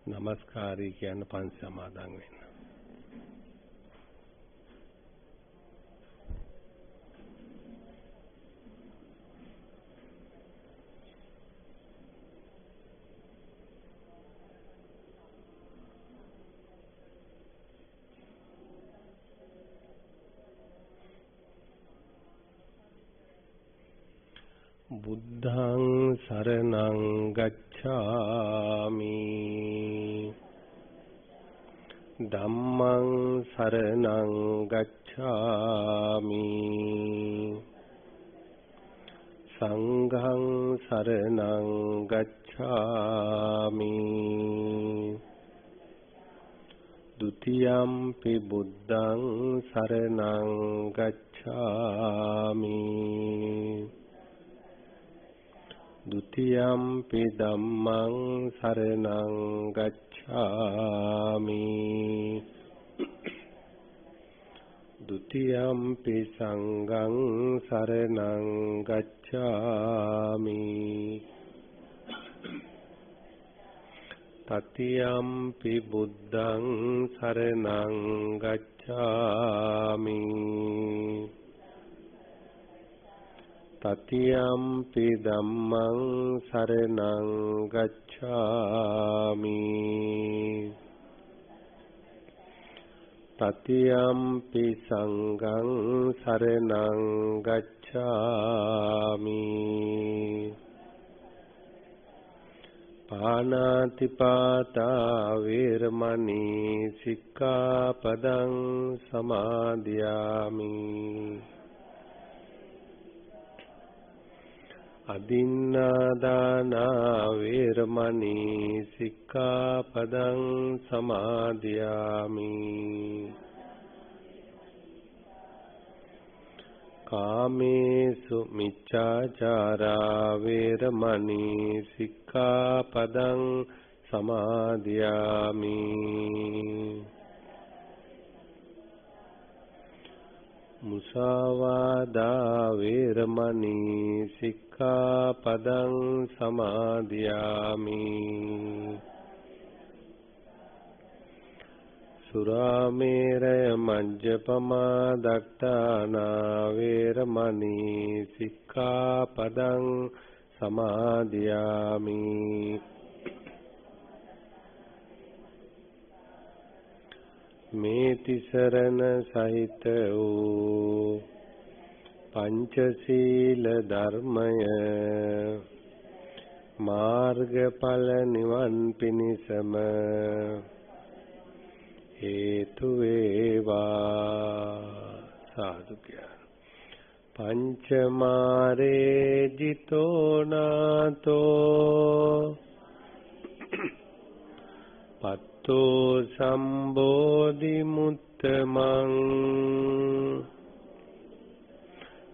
නමස්කාරී කියන පංච සමාදන් වෙන්න. බුද්ධං සරණං ගච්ඡාමි ධම්මං සරණං ගච්ඡාමි සංඝං සරණං ගච්ඡාමි ဒုတိယံ පි බුද්ධං සරණං ගච්ඡාමි द्वितीयम्पि धम्मं शरणं गच्छामि द्वितीयम्पि संघं शरणं गच्छामि तृतीयम्पि बुद्धं शरणं गच्छामि तृतीयम्पि धम्मं शरणं गच्छामि तृतीयम्पि संघं शरणं गच्छामि पानातिपाता वेरमणि सिक्खापदं समादियामि අදින්නාදානා වේරමණී සික්ඛාපදං සමාදියාමි කාමේසු මිච්ඡාචාරා වේරමණී සික්ඛාපදං සමාදියාමි මුසාවාදා වේරමණී සික්ඛාපදං සමාදියාමි සුරාමේරය මජ්ජපමා දට්ඨානා වේරමණී සික්ඛාපදං සමාදියාමි මේ තිසරණ සහිත වූ පංචශීල ධර්මය මාර්ගඵල නිවන් පිණිසම හේතු වේවා සාදු කියන පංචමාරේ ජිතෝ නාතෝ සම්බෝධි මුත්තමං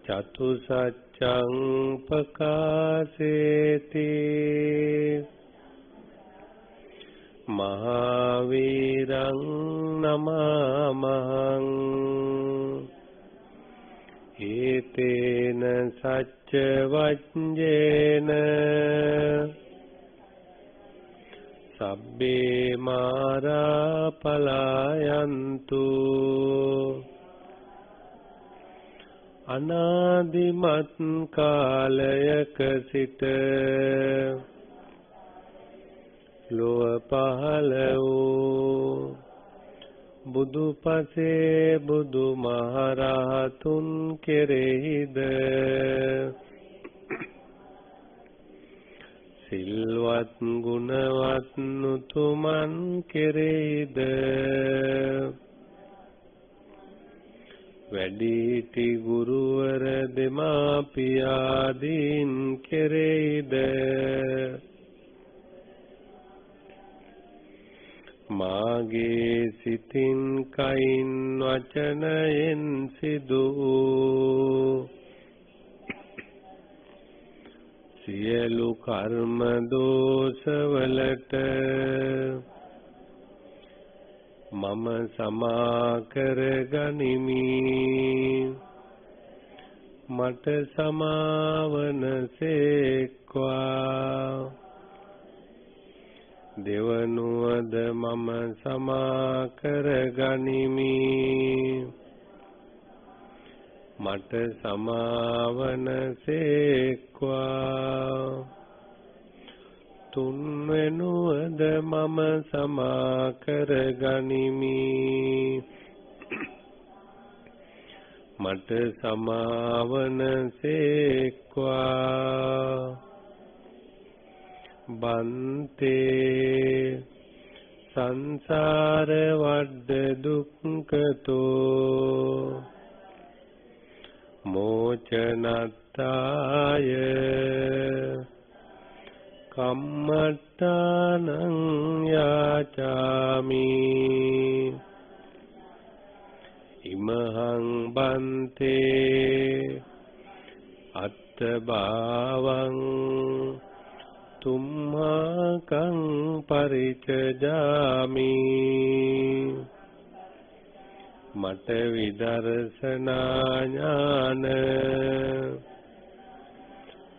චතු සච්ඡං පකාසේති මහාවීරං නමාමහං ඒතේන සච්ච වජ්ජේන සබ්බේ මාරා පලායන්තු අනාදිමත් කාලයක සිට ලොව පහළ වූ බුදුපසේ බුදු මහරහතුන් කෙරෙහිද සිල්වත් ගුණවත් උතුමන් කෙරෙහිද වැඩිහිටි ගුරුවර දෙමාපියාදීන් කෙරෙහිද මාගේ සිතින් කයින් වචනයෙන් සිදු සියලු කර්ම දෝෂවලට මම සමා කර ගනිමි මට සමාවන සේක්වා දෙවනුවද මම සමා කර ගනිමි මට සමාවන සේක්වා තුන්වෙනුවද මම සමා කර ගනිමි මට සමාවන සේක්වා බන්තේ සංසාර වඩ දුක්ඛතෝ මෝචනත්තාය කම්මට්ටානං යාචාමි ඉමහං බන්තේ අත්තභාවං තුම්මාකං පරිචජාමි මට විදර්ශනා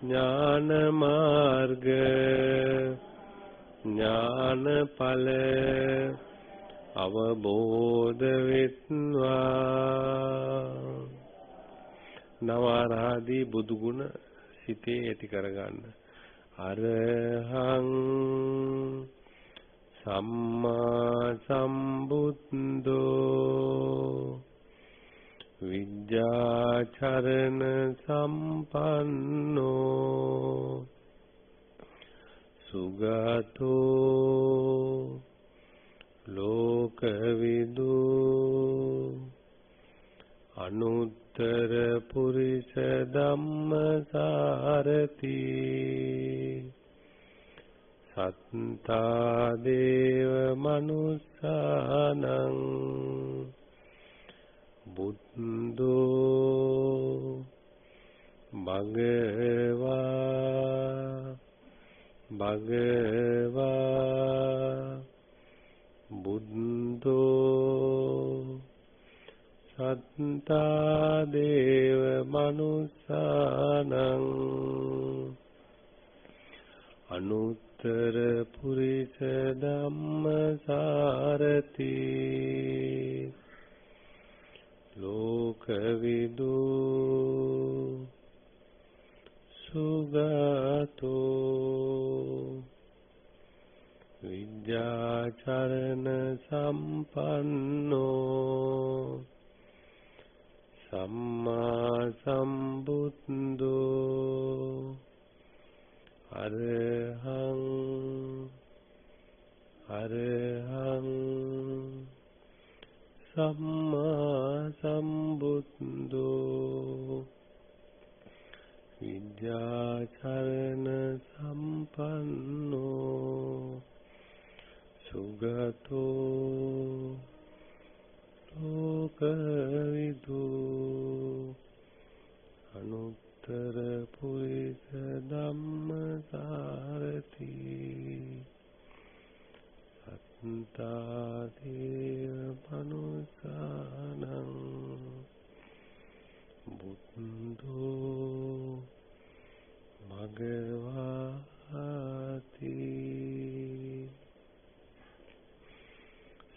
ඥාන මාර්ග ඥානඵල අවබෝධ වෙත්වා නවආරාදී බුදු ගුණ සිතේ ඇති කරගන්න අරහං සම්මා සම්බුද්ධෝ විද්‍යාචරණ සම්පන්නෝ සුගතෝ ලෝකවිදු අනුත්තර පුරිස ධම්මසාරති සත්තා දේව මනුස්සානං බුද්ධෝ භගවා බුද්ධෝ සත්තා දේව මනුස්සානං අනුත්තර පුරිස ධම්මසාරති ලෝකවිදු සුගතෝ විද්‍යාචරණ සම්පන්නෝ සම්මා සම්බුද්ධෝ අරහං සම්මා සම්බුද්ධෝ විද්‍යාචරණ සම්පන්නෝ සුගතෝ ලෝකවිදු අනුත්තර පුරිස ධම්මසාරති සත්තා දේව මනුස්සානං බුද්ධෝ භගවාති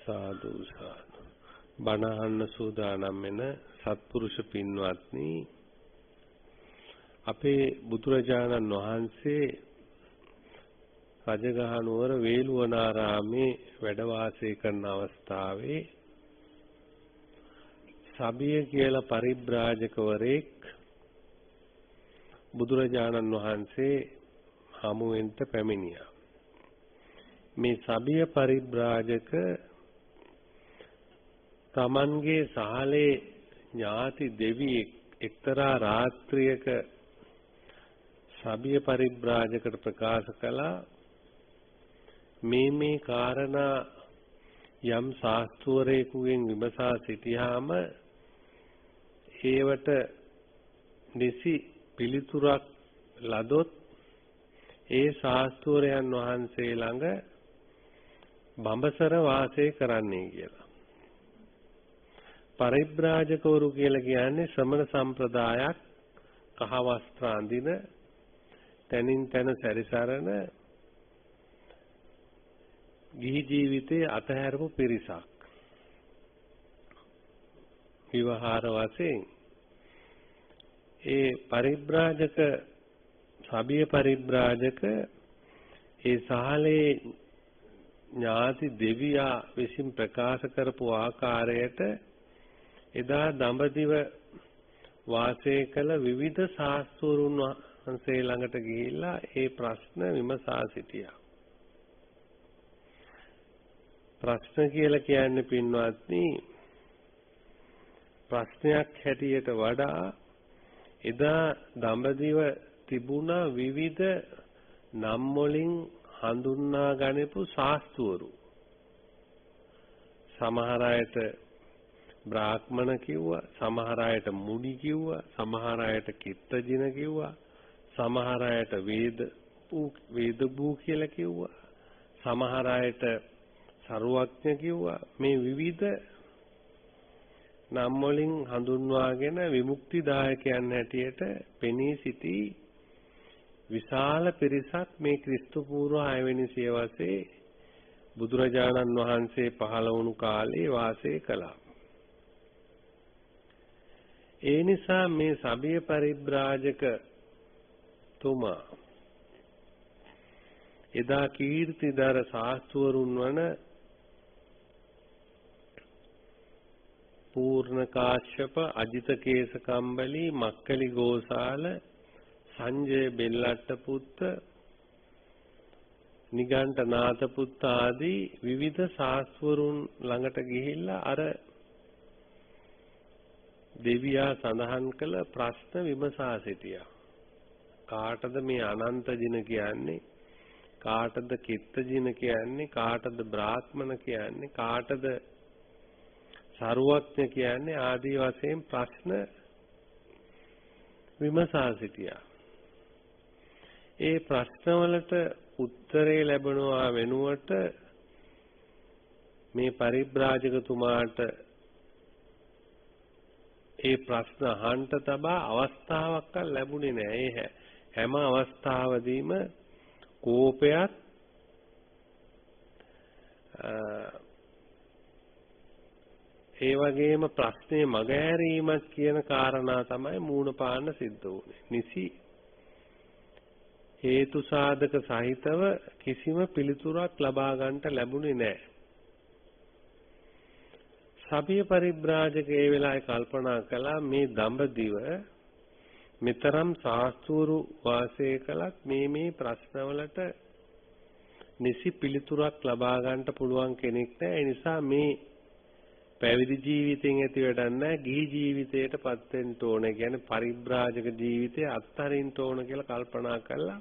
සාදු සාදු බණ අහන්න සූදානම් වෙන සත්පුරුෂ පින්වත්නි අපේ බුදුරජාණන් වහන්සේ රජගහනුවර වේළුවනාරාමේ වැඩ වාසය කරන අවස්ථාවේ සබිය කියලා පරිබ්‍රාජකවරයෙක් බුදුරජාණන් වහන්සේ හමුවෙන්න පැමිණියා. මේ සබිය පරිබ්‍රාජක තමන්ගේ සහලේ ඥාති දෙවියෙක් එක්තරා රාත්‍රියක සබිය පරිබ්‍රාජකට ප්‍රකාශ කළා මේ කාරණා යම් ශාස්ත්‍රවරයෙකුගෙන් විමසා සිටියාම ඒවට නිසි පිළිතුරක් ලදොත් ඒ ශාස්ත්‍රවරයන් වහන්සේ ළඟ බඹසර වාසය කරන්නේ කියලා. පරිබ්‍රාජකවරු කියලා කියන්නේ ශ්‍රමණ සම්ප්‍රදායක් කහ වස්ත්‍ර අඳින තනින් තන සැරිසරන ගිහි ජීවිතයේ අතහැරපු පිරිසක් විවහාර වශයෙන් ඒ පරිබ්‍රාජක සබිය පරිබ්‍රාජක ඒ සහලේ ඥාති දෙවියා විසින් ප්‍රකාශ කරපු ආකාරයට එදා දඹදිව වාසය කළ විවිධ ශාස්ත්‍රූන් වහන්සේ ළඟට ගිහිල්ලා ඒ ප්‍රශ්න විමසා සිටියා. ප්‍රශ්න කියලා කියන්නේ පින්වත්නි ප්‍රශ්නයක් හැටියට වඩා එදා දඹදිව තිබුණ විවිධ නම් වලින් හඳුන්වා ගනිපු ශාස්ත්‍රවරු. සමහර අයට බ්‍රාහ්මණ කිව්වා, සමහර අයට මුනි කිව්වා, සමහර අයට කිත්තජින කිව්වා, සමහර අයට වේදභූ කියලා කිව්වා, සමහර අයට සරුවඥ කිව්වා. මේ විවිධ නම් වලින් හඳුන්වාගෙන විමුක්තිදායකයන් හැටියට පෙනී සිටි විශාල පිරිසක් මේ ක්‍රිස්තු පූර්ව 6 වෙනි සියවසේ බුදුරජාණන් වහන්සේ පහළ වුණු කාලේ වාසය කළා. ඒ නිසා මේ සබිය පරිබ්‍රාජක තුමා එදා කීර්තිදර ශාස්ත්‍රවරුන් වන පූර්ණ කාශ්‍යප, අජිත කේස කම්බලි, මක්කලි ගෝසාල, සංජය බෙල්ලට්ට පුත්ත, නිගණ්ඨ නාථ පුත්ත ආදී විවිධ ශාස්ත්‍රවරුන් ළඟට ගිහිල්ලා අර දෙවියා සඳහන් කළ ප්‍රශ්න විමසා සිටියා. කාටද මේ අනන්ත ජින කියන්නේ? කාටද කිත්ත ජින කියන්නේ? කාටද බ්‍රාහ්මණ කියන්නේ? කාටද සරුවඥ කියන්නේ? ආදී වශයෙන් ප්‍රශ්න විමසා සිටියා. ඒ ප්‍රශ්නවලට උත්තරේ ලැබෙනවා වෙනුවට මේ පරිබ්‍රාජකතුමාට ඒ ප්‍රශ්න අහන්න තබා අවස්ථාවක් ලැබුණේ නැහැ. ඒ හැම අවස්ථාවදීම කෝපයත් ඒ වගේම ප්‍රශ්නේ මගහැරීමක් කියන කාරණා තමයි මූණ පාන්න සිද්ධ වුනේ. නිසි හේතු සාධක සහිතව කිසිම පිළිතුරක් ලබා ගන්නට ලැබුණේ නැහැ. සබිය පරිබ්‍රාජක ඒ වෙලාවේ කල්පනා කළා මේ දඹදිව මෙතරම් ශාස්ත්‍රූරු වාසය කළත් මේ ප්‍රශ්නවලට නිසි පිළිතුරක් ලබා ගන්නට පුළුවන් කෙනෙක් නැහැ. ඒ නිසා මේ පැවිදි ජීවිතෙන් ඇති වැඩක් නැහැ. ගිහි ජීවිතයටපත් වෙන්න ඕන. කියන්නේ පරිබ්‍රාජක ජීවිතය අත්හරින්න ඕන කියලා කල්පනා කළා.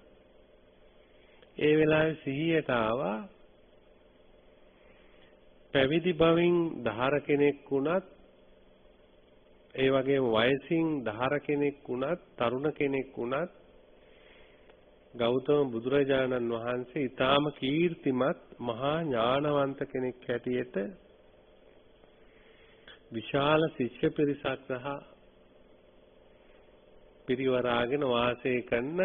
ඒ වෙලාවේ සිහියට ආවා පැවිදි බවින් දහර කෙනෙක් වුණත් ඒ වගේම වයසින් දහර කෙනෙක් වුණත් තරුණ කෙනෙක් වුණත් ගෞතම බුදුරජාණන් වහන්සේ ඊටාම කීර්තිමත් මහා ඥානවන්ත කෙනෙක් හැටියට විශාල ශිෂ්‍ය පිරිසක් සහ පිරිවරාගෙන වාසය කරන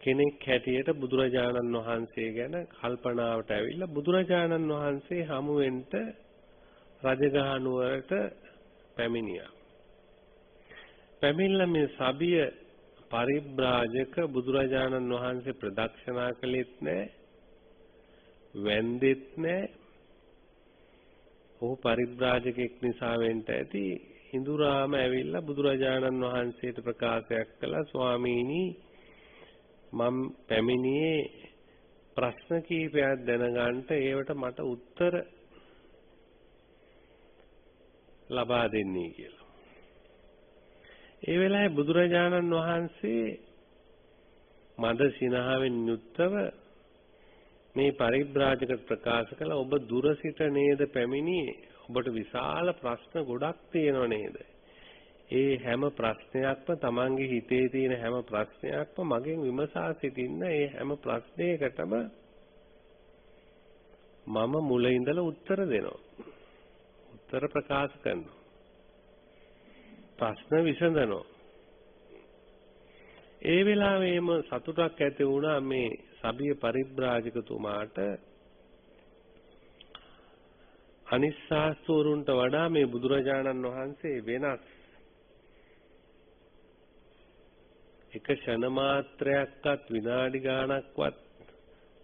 කෙනෙක් හැටියට බුදුරජාණන් වහන්සේ ගැන කල්පනාවට ඇවිල්ලා බුදුරජාණන් වහන්සේ හමු වෙන්න රජගහ නුවරට පැමිණියා. පැමිණලා මේ සබිය පරිබ්‍රාජක බුදුරජාණන් වහන්සේ ප්‍රදක්ෂිනා කළෙත් නැහැ, වැන්දෙත් නැහැ. ඔහු පරිබ්‍රාජකෙක් නිසා වෙන්න ඇති. හිඳුරාම ඇවිල්ලා බුදුරජාණන් වහන්සේට ප්‍රකාශයක් කළා, ස්වාමීනි මම පැමිණියේ ප්‍රශ්න කීපයක් දැනගන්න, ඒවට මට උත්තර ලබා දෙන්නේ කියලා. ඒ වෙලාවේ බුදුරජාණන් වහන්සේ මද සිනහවෙන් යුක්තව මේ පරිබ්‍රාජක ප්‍රකාශ කළ ඔබ දුර සිට නේද පැමිණියේ? ඔබට විශාල ප්‍රශ්න ගොඩක් තියෙනව නේද? ඒ හැම ප්‍රශ්නයක්ම තමන්ගේ හිතේ තියෙන හැම ප්‍රශ්නයක්ම මගෙන් විමසා සිටින්න. ඒ හැම ප්‍රශ්නයකටම මම මුල ඉඳලා උත්තර දෙනවා. උත්තර ප්‍රකාශ කරනවා. ප්‍රශ්න විසඳනවා. ඒ වෙලාවෙම සතුටක් ඇති වුණා මේ සබිය පරිබ්‍රාජකතුමාට අනිත් ශාස්ත්‍රවරුන්ට වඩා මේ බුදුරජාණන් වහන්සේ වෙනස්. එක ක්ෂණ මාත්‍රයක්වත් විනාඩි ගාණක්වත්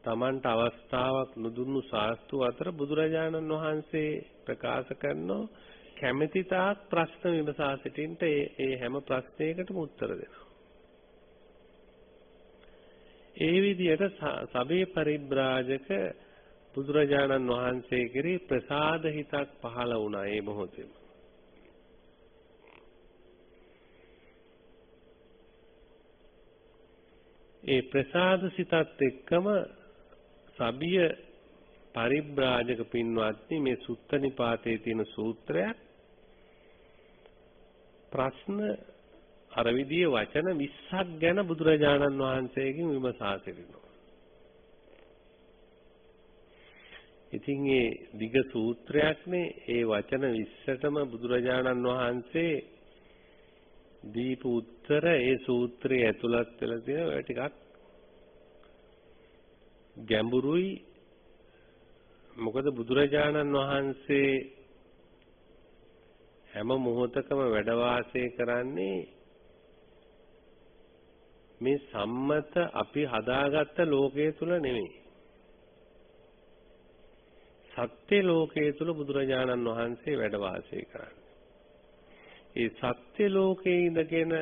Tamanට අවස්ථාවක් නොදුන්නු ශාස්ත්‍ර අතර බුදුරජාණන් වහන්සේ ප්‍රකාශ කරනවා කැමැති තාක් ප්‍රශ්න විමසා සිටින්ට ඒ හැම ප්‍රශ්නයකටම උත්තර දෙනවා. ඒ විදිහට සබේ පරිබ්‍රාජක බුදුරජාණන් වහන්සේ කෙරෙහි ප්‍රසාද හිතක් පහළ වුණා ඒ මොහොතේම. ඒ ප්‍රසාද සිතත් එක්කම සබිය පරිබ්‍රාජක පින්වත්නි මේ සුත්ත නිපාතයේ තියෙන සූත්‍රයක් ප්‍රශ්න අර විදිහේ වචන 20ක් ගැන බුදුරජාණන් වහන්සේගෙන් විමසා සිටිනවා. ඉතින් ඒ දිග සූත්‍රයක්නේ ඒ වචන 20ටම බුදුරජාණන් වහන්සේ දීප උත්තර ඒ සූත්‍රයේ ඇතුළත් වෙලා තියෙන ඔය ටිකක් ගැඹුරුයි. මොකද බුදුරජාණන් වහන්සේ හැම මොහොතකම වැඩ වාසය කරන්නේ මේ සම්මත අපි හදාගත්ත ලෝකයේ තුල නෙමෙයි. සත්‍ය ලෝකයේ තුල බුදුරජාණන් වහන්සේ වැඩ වාසය කරන්නේ. ඒ සත්‍ය ලෝකයේ ඉඳගෙන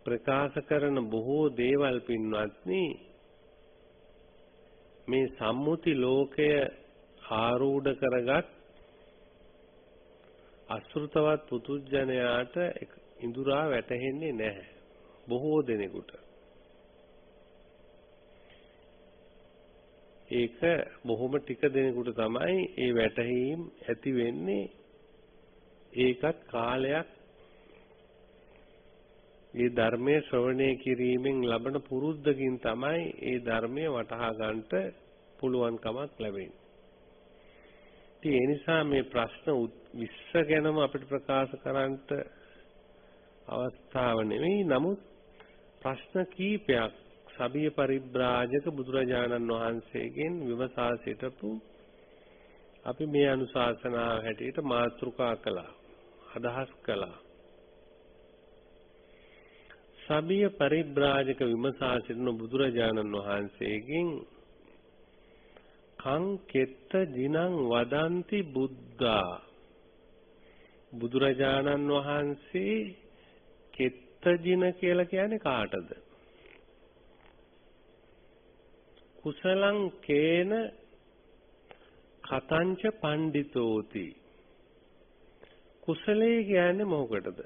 ප්‍රකාශ කරන බොහෝ දේවල් පින්වත්නි මේ සම්මුති ලෝකය ආරූඪ කරගත් අසෘතවත් පුදුජනයාට ඉඳුරා වැටහෙන්නේ නැහැ බොහෝ දෙනෙකුට. ඒක බොහොම ටික දෙනෙකුට තමයි ඒ වැටහීම් ඇති වෙන්නේ. ඒකත් කාලයක් මේ ධර්මයේ ශ්‍රවණය කිරීමෙන් ලබන පුරුද්දකින් තමයි ඒ ධර්මය වටහා ගන්නට පුළුවන්කමක් ලැබෙන්නේ. ඒ නිසා මේ ප්‍රශ්න 20 ගැනම අපිට ප්‍රකාශ කරන්නට අවස්ථාව නෙවෙයි. නමුත් ප්‍රශ්න කීපයක් සබිය පරිබ්‍රාජක බුදුරජාණන් වහන්සේගෙන් විමසා සිටපු අපි මේ අනුශාසනාව හැටියට මාතෘකා කළා. අදහස් කළා. සබිය පරිබ්‍රාජක විමසා සිටින බුදුරජාණන් වහන්සේගෙන් කං කෙත්ත ජිනං වදන්ති බුද්ධා. බුදුරජාණන් වහන්සේ කෙත්ත ජින කියලා කියන්නේ කාටද? කුසලං කේන කතංච පණ්ඩිතෝති. කුසලයේ කියන්නේ මොකටද?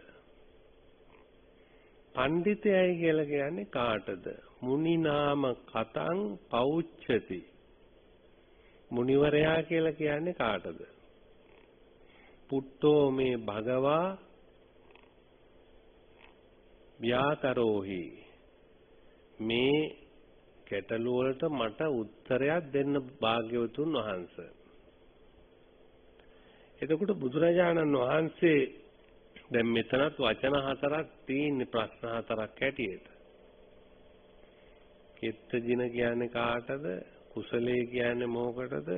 පණ්ඩිතයයි කියලා කියන්නේ කාටද? මුනිනාම කතං පෞච්ඡති. මුනිවරයා කියලා කියන්නේ කාටද? පුට්ටෝ මේ භගවා ව්‍යාකරෝහි. මේ ගැටලුව වලට මට උත්තරයක් දෙන්න භාග්‍යවතුන් වහන්සේ. එතකොට බුදුරජාණන් වහන්සේ දැන් මෙතනත් වචන හතරක් තියෙන ප්‍රශ්න හතරක් හැටියට. කෙත්ත ජින කියන්නේ කාටද? කුසලයේ කියන්නේ මොකටද?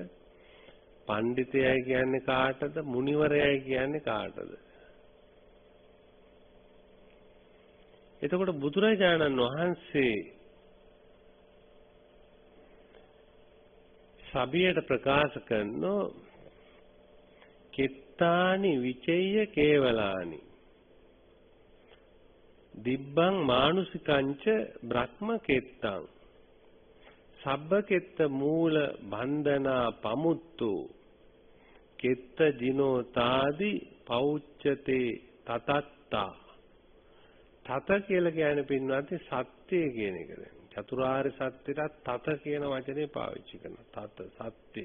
පණ්ඩිතයයි කියන්නේ කාටද? මුනිවරයයි කියන්නේ කාටද? එතකොට බුදුරජාණන් වහන්සේ සබියට ප්‍රකාශ කරනෝ කෙත්තානි විචේය කේවලානි දිබ්බං මානුසිකංච බ්‍රහ්ම කෙත්තං සබ්බ කෙත්ත මූල බන්ධනා පමුත්තු කෙත්ත ජිනෝ තාදි පෞච්ඡතේ තතත්තා. තත කියලා කියන්නේ පින්වත්නි සත්‍ය කියන එක. චතුරාර්ය සත්‍යයට තත කියන වචනේ පාවිච්චි කරනවා. තත සත්‍ය.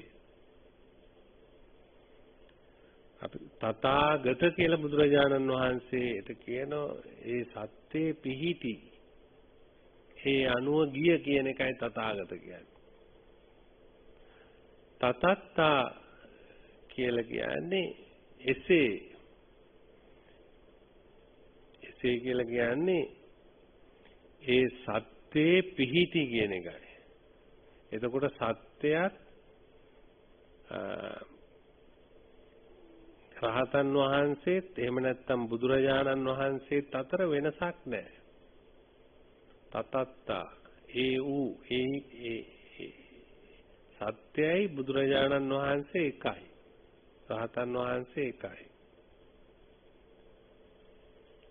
අපි තථාගත කියලා බුදුරජාණන් වහන්සේට කියනවා ඒ සත්‍යේ පිහිටි. ඒ අනුව ගිය කියන එකයි තථාගත කියන්නේ. තතත්තා කියලා කියන්නේ එසේ. එසේ කියලා කියන්නේ ඒ සත්‍යේ පිහිටි කියන එකයි. එතකොට සත්‍යයත් රහතන් වහන්සේත් එහෙම නැත්නම් බුදුරජාණන් වහන්සේත් අතර වෙනසක් නැහැ. තතත්තා ඒ සත්‍යයි බුදුරජාණන් වහන්සේ එකයි. රහතන් වහන්සේ එකයි.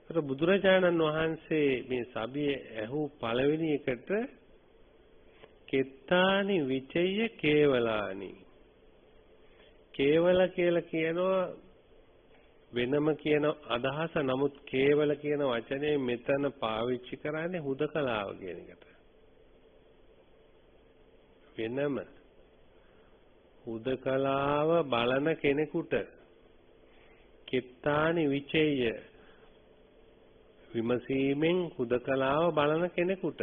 ඒතර බුදුරජාණන් වහන්සේ මේ සබිය ඇහූ පළවෙනි එකට කෙත්තානි විචය කේවලානි. කේවල කියලා කියනවා වෙනම කියන අදහස. නමුත් කේවල කියන වචනේ මෙතන පාවිච්චි කරන්නේ හුදකලාව කියන එකට. වෙනම හුදකලාව බලන කෙනෙකුට කෙත්තානි විචය විමසීමෙන් හුදකලාව බලන කෙනෙකුට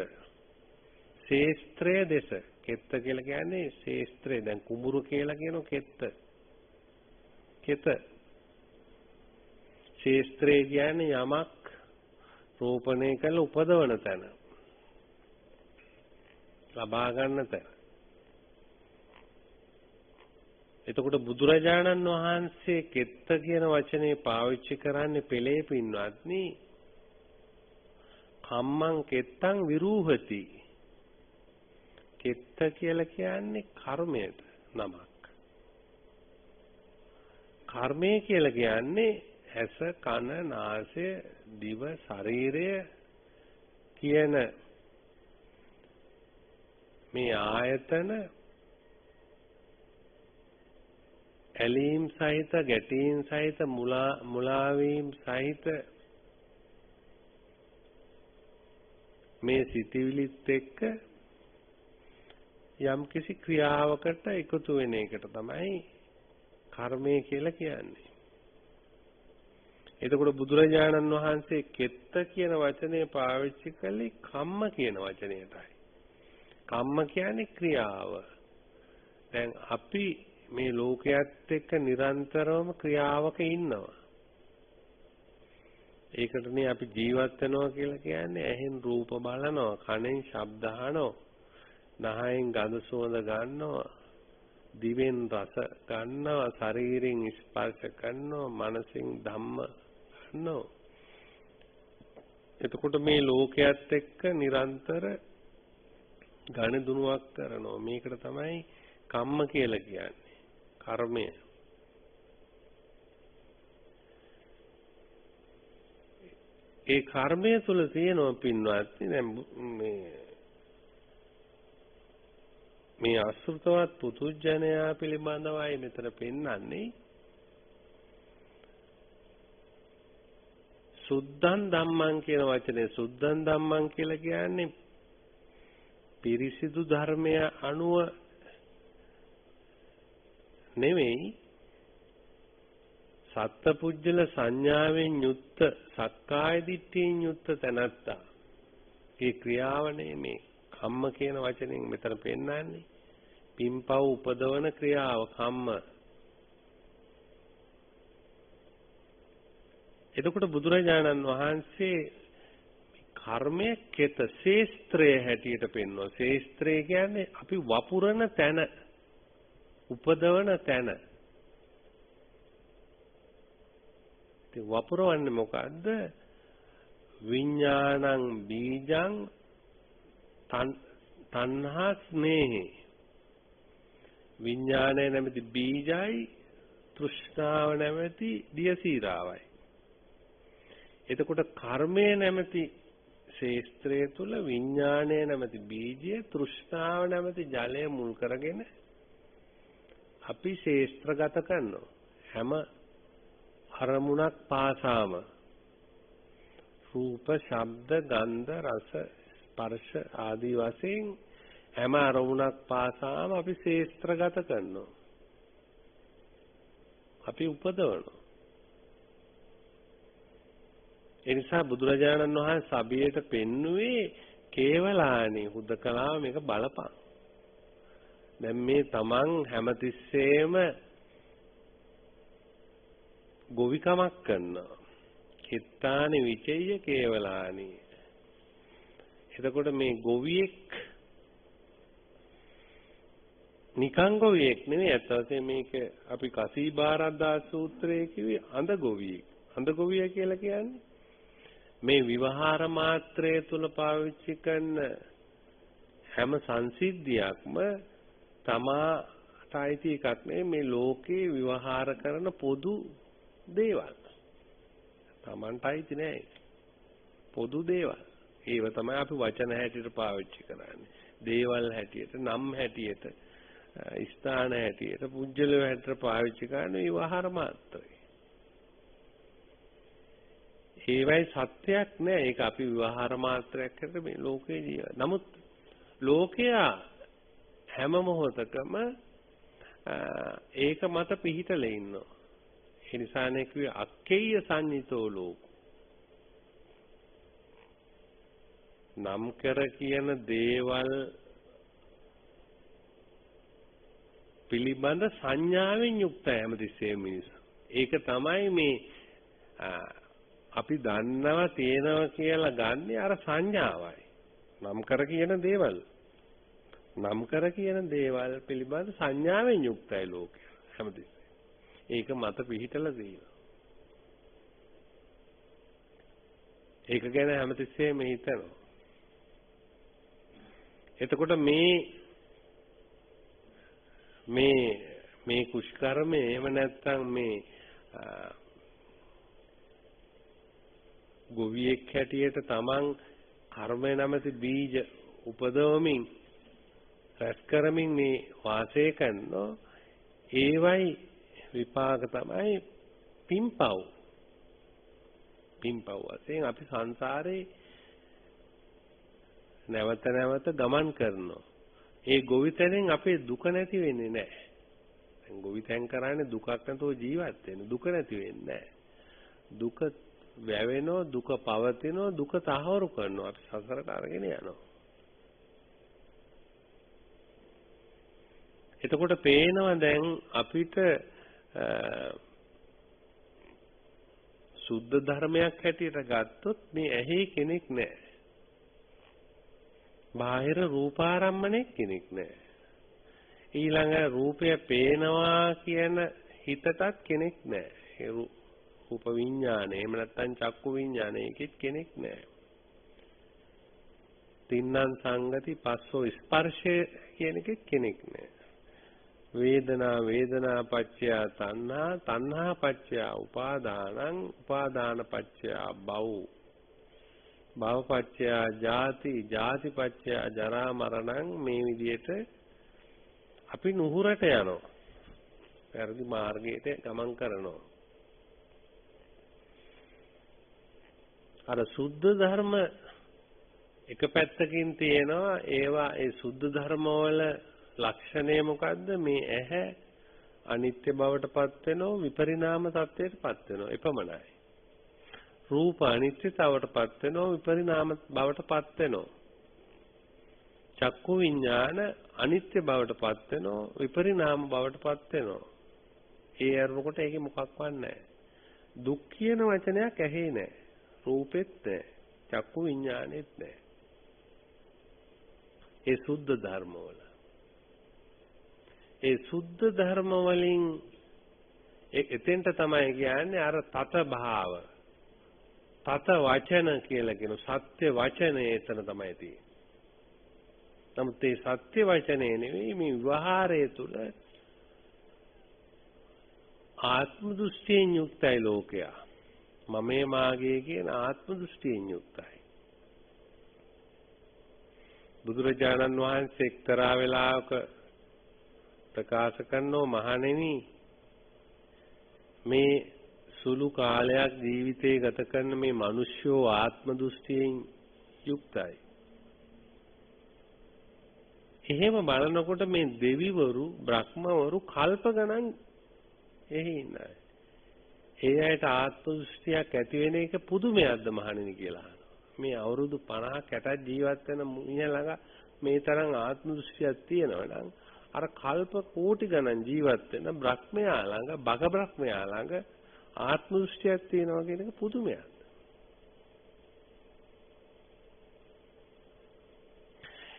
ශේස්ත්‍රය දෙස. කෙත්ත කියලා කියන්නේ ශේස්ත්‍රය. දැන් කුඹුරු කියලා කියන කෙත්ත. කෙත ශේස්ත්‍රය කියන්නේ යමක් රෝපණය කරලා උපදවන තැන. ලබා ගන්න තැන. එතකොට බුදුරජාණන් වහන්සේ කෙත්ත කියන වචනේ පාවිච්චි කරන්නේ පෙළේ පින්වත්නි කම්මං කෙත්තං විරූහති. කෙත්ත කියලා කියන්නේ කර්මයට නමක්. කර්මය කියලා කියන්නේ ඇස කන නාසය දිව ශරීරය කියන මේ ආයතන ඇලීම් සහිත ගැටීම් සහිත මුලාවීම් සහිත මේ සිතිවිලිත් එක්ක යම් කිසි ක්‍රියාවකට එකතු වෙන එකට තමයි කර්මය කියලා කියන්නේ. එතකොට බුදුරජාණන් වහන්සේ කෙත්ත කියන වචනේ පාවිච්චි කළේ කම්ම කියන වචනයටයි. කම්ම කියන්නේ ක්‍රියාව. දැන් අපි මේ ලෝකයේත් එක්ක නිරන්තරවම ක්‍රියාවක ඉන්නවා. ඒකටනේ අපි ජීවත් වෙනවා කියලා කියන්නේ. ඇහෙන් රූප බලනවා, කනෙන් ශබ්ද අහනවා, නහයෙන් ගඳ සුවඳ ගන්නවා, දිවෙන් රස ගන්නවා, ශරීරයෙන් ස්පර්ශ කරනවා, මනසෙන් ධම්ම ගන්නවා. එතකොට මේ ලෝකයේත් එක්ක නිරන්තර ගනුදෙනුවක් කරනවා. මේකට තමයි කම්ම කියලා කියන්නේ. කර්මය. ඒ කර්මය තුල තියෙනවා පින්වත්නි දැන් මේ අසෘතවත් පුතුජනයා පිළිබඳවයි මෙතන පෙන්වන්නේ. සුද්ධං ධම්මං කියන වචනේ සුද්ධං ධම්මං කියලා කියන්නේ පිරිසිදු ධර්මය අනුව නෙවෙයි සත්පුජ්‍යල සංඥාවෙන් යුක්ත සක්කාය දිට්ඨියෙන් යුක්ත තැනත්තා. ඒ ක්‍රියාවනේ මේ කම්ම කියන වචනෙන් මෙතන පෙන්නන්නේ. පින්පව් උපදවන ක්‍රියාව කම්ම. එතකොට බුදුරජාණන් වහන්සේ කර්මය කෙත ශේස්ත්‍රයේ හැටියට පෙන්වනවා. ශේස්ත්‍රය කියන්නේ අපි වපුරන තැන, උපදවන තැන. ඉතින් වපුරවන්නේ මොකද්ද? විඥානං බීජං තණ්හා ස්නේහි. විඥානය නැමැති බීජයි තෘෂ්ණාව නැමැති දියසීරාවයි. එතකොට කර්මය නැමැති ශේස්ත්‍රය තුල විඥානය නැමැති බීජය තෘෂ්ණාව නැමැති ජලය මුල් කරගෙන අපි ශේස්ත්‍රගත කරනවා. හැම අරමුණක් පාසාම රූප, ශබ්ද, ගන්ධ, රස, ස්පර්ශ ආදී වශයෙන් හැම අරමුණක් පාසාම අපි ශේස්ත්‍රගත කරනවා. අපි උපදවනවා. ඒ නිසා බුදුරජාණන් වහන්සේ සබියට පෙන්වුවේ කේවලානි හුදකලාව මේක බලපං. දැන් මේ තමන් හැමතිස්සෙම ගොවිකමක් කරනවා. කිත්තානි විචය කේවලානි. එතකොට මේ ගොවියෙක් නිකං ගොවියෙක් නෙවෙයි අත් වශයෙන් මේක අපි කසීබාරද්දා සූත්‍රයේ කිව්වේ අඳ ගොවියෙක්. අඳ ගොවියා කියලා කියන්නේ මේ විවහාර මාත්‍රය තුල පාවිච්චි කරන හැම සංසිද්ධියක්ම තමාට අයිති එකක් නෙවෙයි මේ ලෝකේ විවහාර කරන පොදු දේවල්. තමන්ට අයිති නෑ. පොදු දේවල්. ඒව තමයි අපි වචන හැටියට පාවිච්චි කරන්නේ. දේවල් හැටියට, නම් හැටියට, ස්ථාන හැටියට, පුජ්‍යලව හැටියට පාවිච්චි කරන විවහාර මාත්‍රය. ඒවයි සත්‍යයක් නෑ. ඒක අපි විවහාර මාත්‍රයක් හැටියට මේ ලෝකේ ජීවත්. නමුත් ලෝකයා හැම මොහොතකම ඒක මත පිහිටලා ඉන්නවා. ඒ නිසානේ කිව්වේ අක්කේය සංනිතෝ ලෝක. නම් කර කියන දේවල් පිළිබඳ සංඥාවෙන් යුක්තයි හැමතිස්සෙම මිනිස්සු. ඒක තමයි මේ අපි දන්නවා තියෙනවා කියලා ගන්න අර සංඥාවයි. නම් කර කියන දේවල්. නම් කර කියන දේවල් පිළිබඳ සංඥාවෙන් යුක්තයි ලෝකය හැමතිස්සෙම. ඒක මත පිහිටලා තියෙනවා. ඒක ගැන හැමතිස්සෙම හිතනවා. එතකොට මේ කුෂ්කර්මය එහෙම නැත්නම් මේ ගොවියෙක් හැටියට තමන් කර්මය නැමැති බීජ උපදවමින් රැස් කරමින් මේ වාසය කරනවා. ඒවයි විපාක තමයි පින්පව්. පින්පව් වශයෙන් අපි සංසාරේ නැවත නැවත ගමන් කරනවා. ඒ ගොවිතැනෙන් අපේ දුක නැති වෙන්නේ නැහැ. දැන් ගොවිතැන් කරන්නේ දුකක් නැතුව ජීවත් වෙන්න. දුක නැති වෙන්නේ නැහැ. දුක වැවෙනවා, දුක පවතිනවා, දුක තහවුරු කරනවා. අපි සසරට අරගෙන යනවා. එතකොට පේනවා දැන් අපිට සුද්ධ ධර්මයක් හැටියට ගත්තොත් මේ ඇහි කෙනෙක් නැහැ. බාහිර රූපාරම්මණය කෙනෙක් නැහැ. ඊළඟ රූපය පේනවා කියන හිතටත් කෙනෙක් නැහැ. ඒ රූප විඥානය එහෙම නැත්නම් චක්කු විඥානයකෙත් කෙනෙක් නැහැ. තින්නම් සංගති පස්සෝ ස්පර්ශය කියන එකෙත් කෙනෙක් නැහැ. වේදනා වේදනා පච්චය තණ්හා තණ්හා පච්චය උපාදානං උපාදාන පච්චය භව භව පච්චය ජාති ජාති පච්චය ජරා මරණං මේ විදිහට අපි නුහුරට යනවා. වැරදි මාර්ගයට ගමන් කරනවා. අර සුද්ධ ධර්ම එක පැත්තකින් තියෙනවා ඒවා ඒ සුද්ධ ධර්ම වල ලක්ෂණය මොකද්ද? මේ ඇහැ අනිත්‍ය බවට පත් වෙනවා, විපරිණාම තත්ත්වයට පත් වෙනවා. එපමණයි. රූප අනිත්‍යතාවට පත් වෙනවා, විපරිණාම බවට පත් වෙනවා. චක්කු විඥාන අනිත්‍ය බවට පත් වෙනවා, විපරිණාම බවට පත් වෙනවා. ඒ අරමුණකට ඒකේ මොකක්වත් නැහැ. දුක් කියන වචනයක් ඇහි නැහැ. රූපෙත් නැහැ. චක්කු විඥානෙත් නැහැ. ඒ සුද්ධ ධර්ම වල ඒ සුද්ධ ධර්ම වලින් එතෙන්ට තමයි කියන්නේ අර තත භාව තත වචන කියලා කියන සත්‍ය වචනේ එතන තමයි තියෙන්නේ. නමුත් ඒ සත්‍ය වචනේ නෙවෙයි මේ විවහාරය තුල ආත්ම දෘෂ්ටියෙන් යුක්තයි ලෝකයා. මමේ මාගේ කියන ආත්ම දෘෂ්ටියෙන් යුක්තයි. බුදුරජාණන් වහන්සේ එක්තරා වෙලාවක ප්‍රකාශ කරනෝ මහණෙනි මේ සුළු කාලයක් ජීවිතේ ගත කරන මේ මිනිස්යෝ ආත්ම දෘෂ්ටියෙන් යුක්තයි. එහෙම බලනකොට මේ දෙවිවරු බ්‍රහ්මවරු කල්ප ගණන් එහි ඉන්නයි. ඒ අයට ආත්ම දෘෂ්ටියක් ඇති වෙන එක පුදුමයක්ද මහණෙනි කියලා අහනවා. මේ අවුරුදු 50ක් 60ක් ජීවත් වෙන මිනිහ ළඟ මේ තරම් ආත්ම දෘෂ්ටියක් තියෙනවා නම් අර කල්ප කෝටි ගණන් ජීවත් වෙන බ්‍රහ්මයා ළඟ බග බ්‍රහ්මයා ළඟ ආත්ම දෘෂ්ටියක් තියෙනවා කියන එක පුදුමයක්.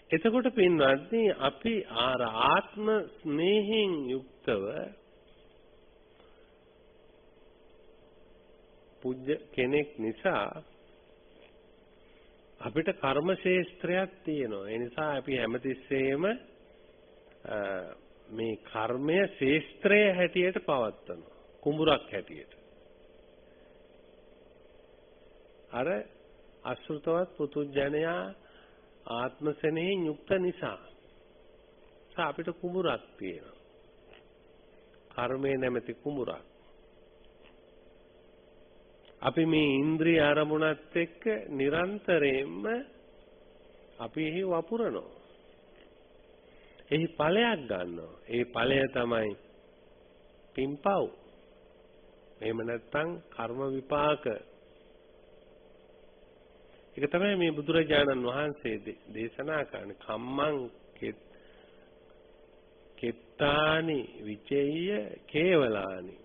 එතකොට පින්වත්නි අපි ආත්ම ස්නේහයෙන් යුක්තව පුජ්‍ය කෙනෙක් නිසා අපිට කර්ම ශේස්ත්‍රයක් තියෙනවා. ඒ නිසා අපි හැමතිස්සෙම මේ කර්මය ශේස්ත්‍රය හැටියට පවත්වනවා. කුඹුරක් හැටියට. අර අසෘතවත් පුතුජනයා ආත්මසෙනෙහින් යුක්ත නිසා අපිට කුඹුරක් තියෙනවා. කර්මය නැමැති කුඹුරක්. අපි මේ ඉන්ද්‍රිය ආරමුණත් එක්ක නිරන්තරයෙන්ම අපි එහි වපුරනවා. එහි ඵලයක් ගන්නවා. ඒ ඵලය තමයි පින්පව්. එහෙම නැත්නම් කර්ම විපාක. ඒක තමයි මේ බුදුරජාණන් වහන්සේ දේශනා කරන්නේ කම්මං කෙත්තානි විචේය කේවලානි.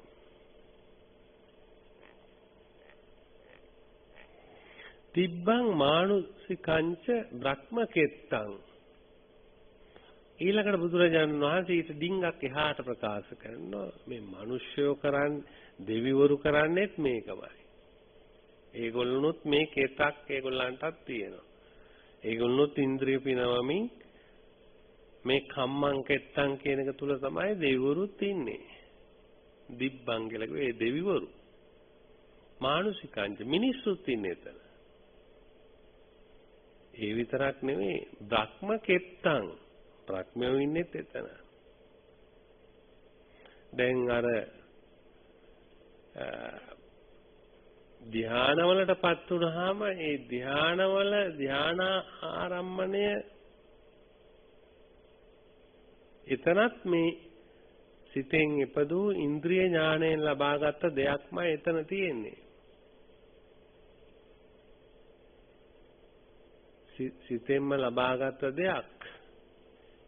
තිබ්බං මානුසිකංච බ්‍රහ්මකෙත්තං. ඊළඟට බුදුරජාණන් වහන්සේ ඊට ඩිංගක් එහාට ප්‍රකාශ කරනවා මේ මිනිස්සුયો කරන්නේ දෙවිවරු කරන්නේත් මේකමයි. ඒගොල්ලොනුත් මේ කෙතක් ඒගොල්ලන්ටත් තියෙනවා. ඒගොල්ලොනුත් ඉන්ද්‍රිය පිනවමින් මේ කම්මං කෙත්තං කියන එක තුල තමයි දෙවිවරුත් ඉන්නේ. දිබ්බං කියලා කිව්වේ ඒ දෙවිවරු. මානුසිකංච මිනිස්සුත් ඉන්නේ එතන. ඒ විතරක් නෙවෙයි බ්‍රහ්ම කෙත්තං බ්‍රහ්මයෝ ඉන්නේත් එතන. දැන් අර ධානවලටපත් වුණාම ඒ ධානවල ධාන ආරම්මණය එතනත් මේ සිතෙන් ඉපදූ ඉන්ද්‍රිය ඥාණයෙන් ලබාගත් දෙයක්මයි එතන තියෙන්නේ. සිතෙන්ම ලබාගත් දෙයක්.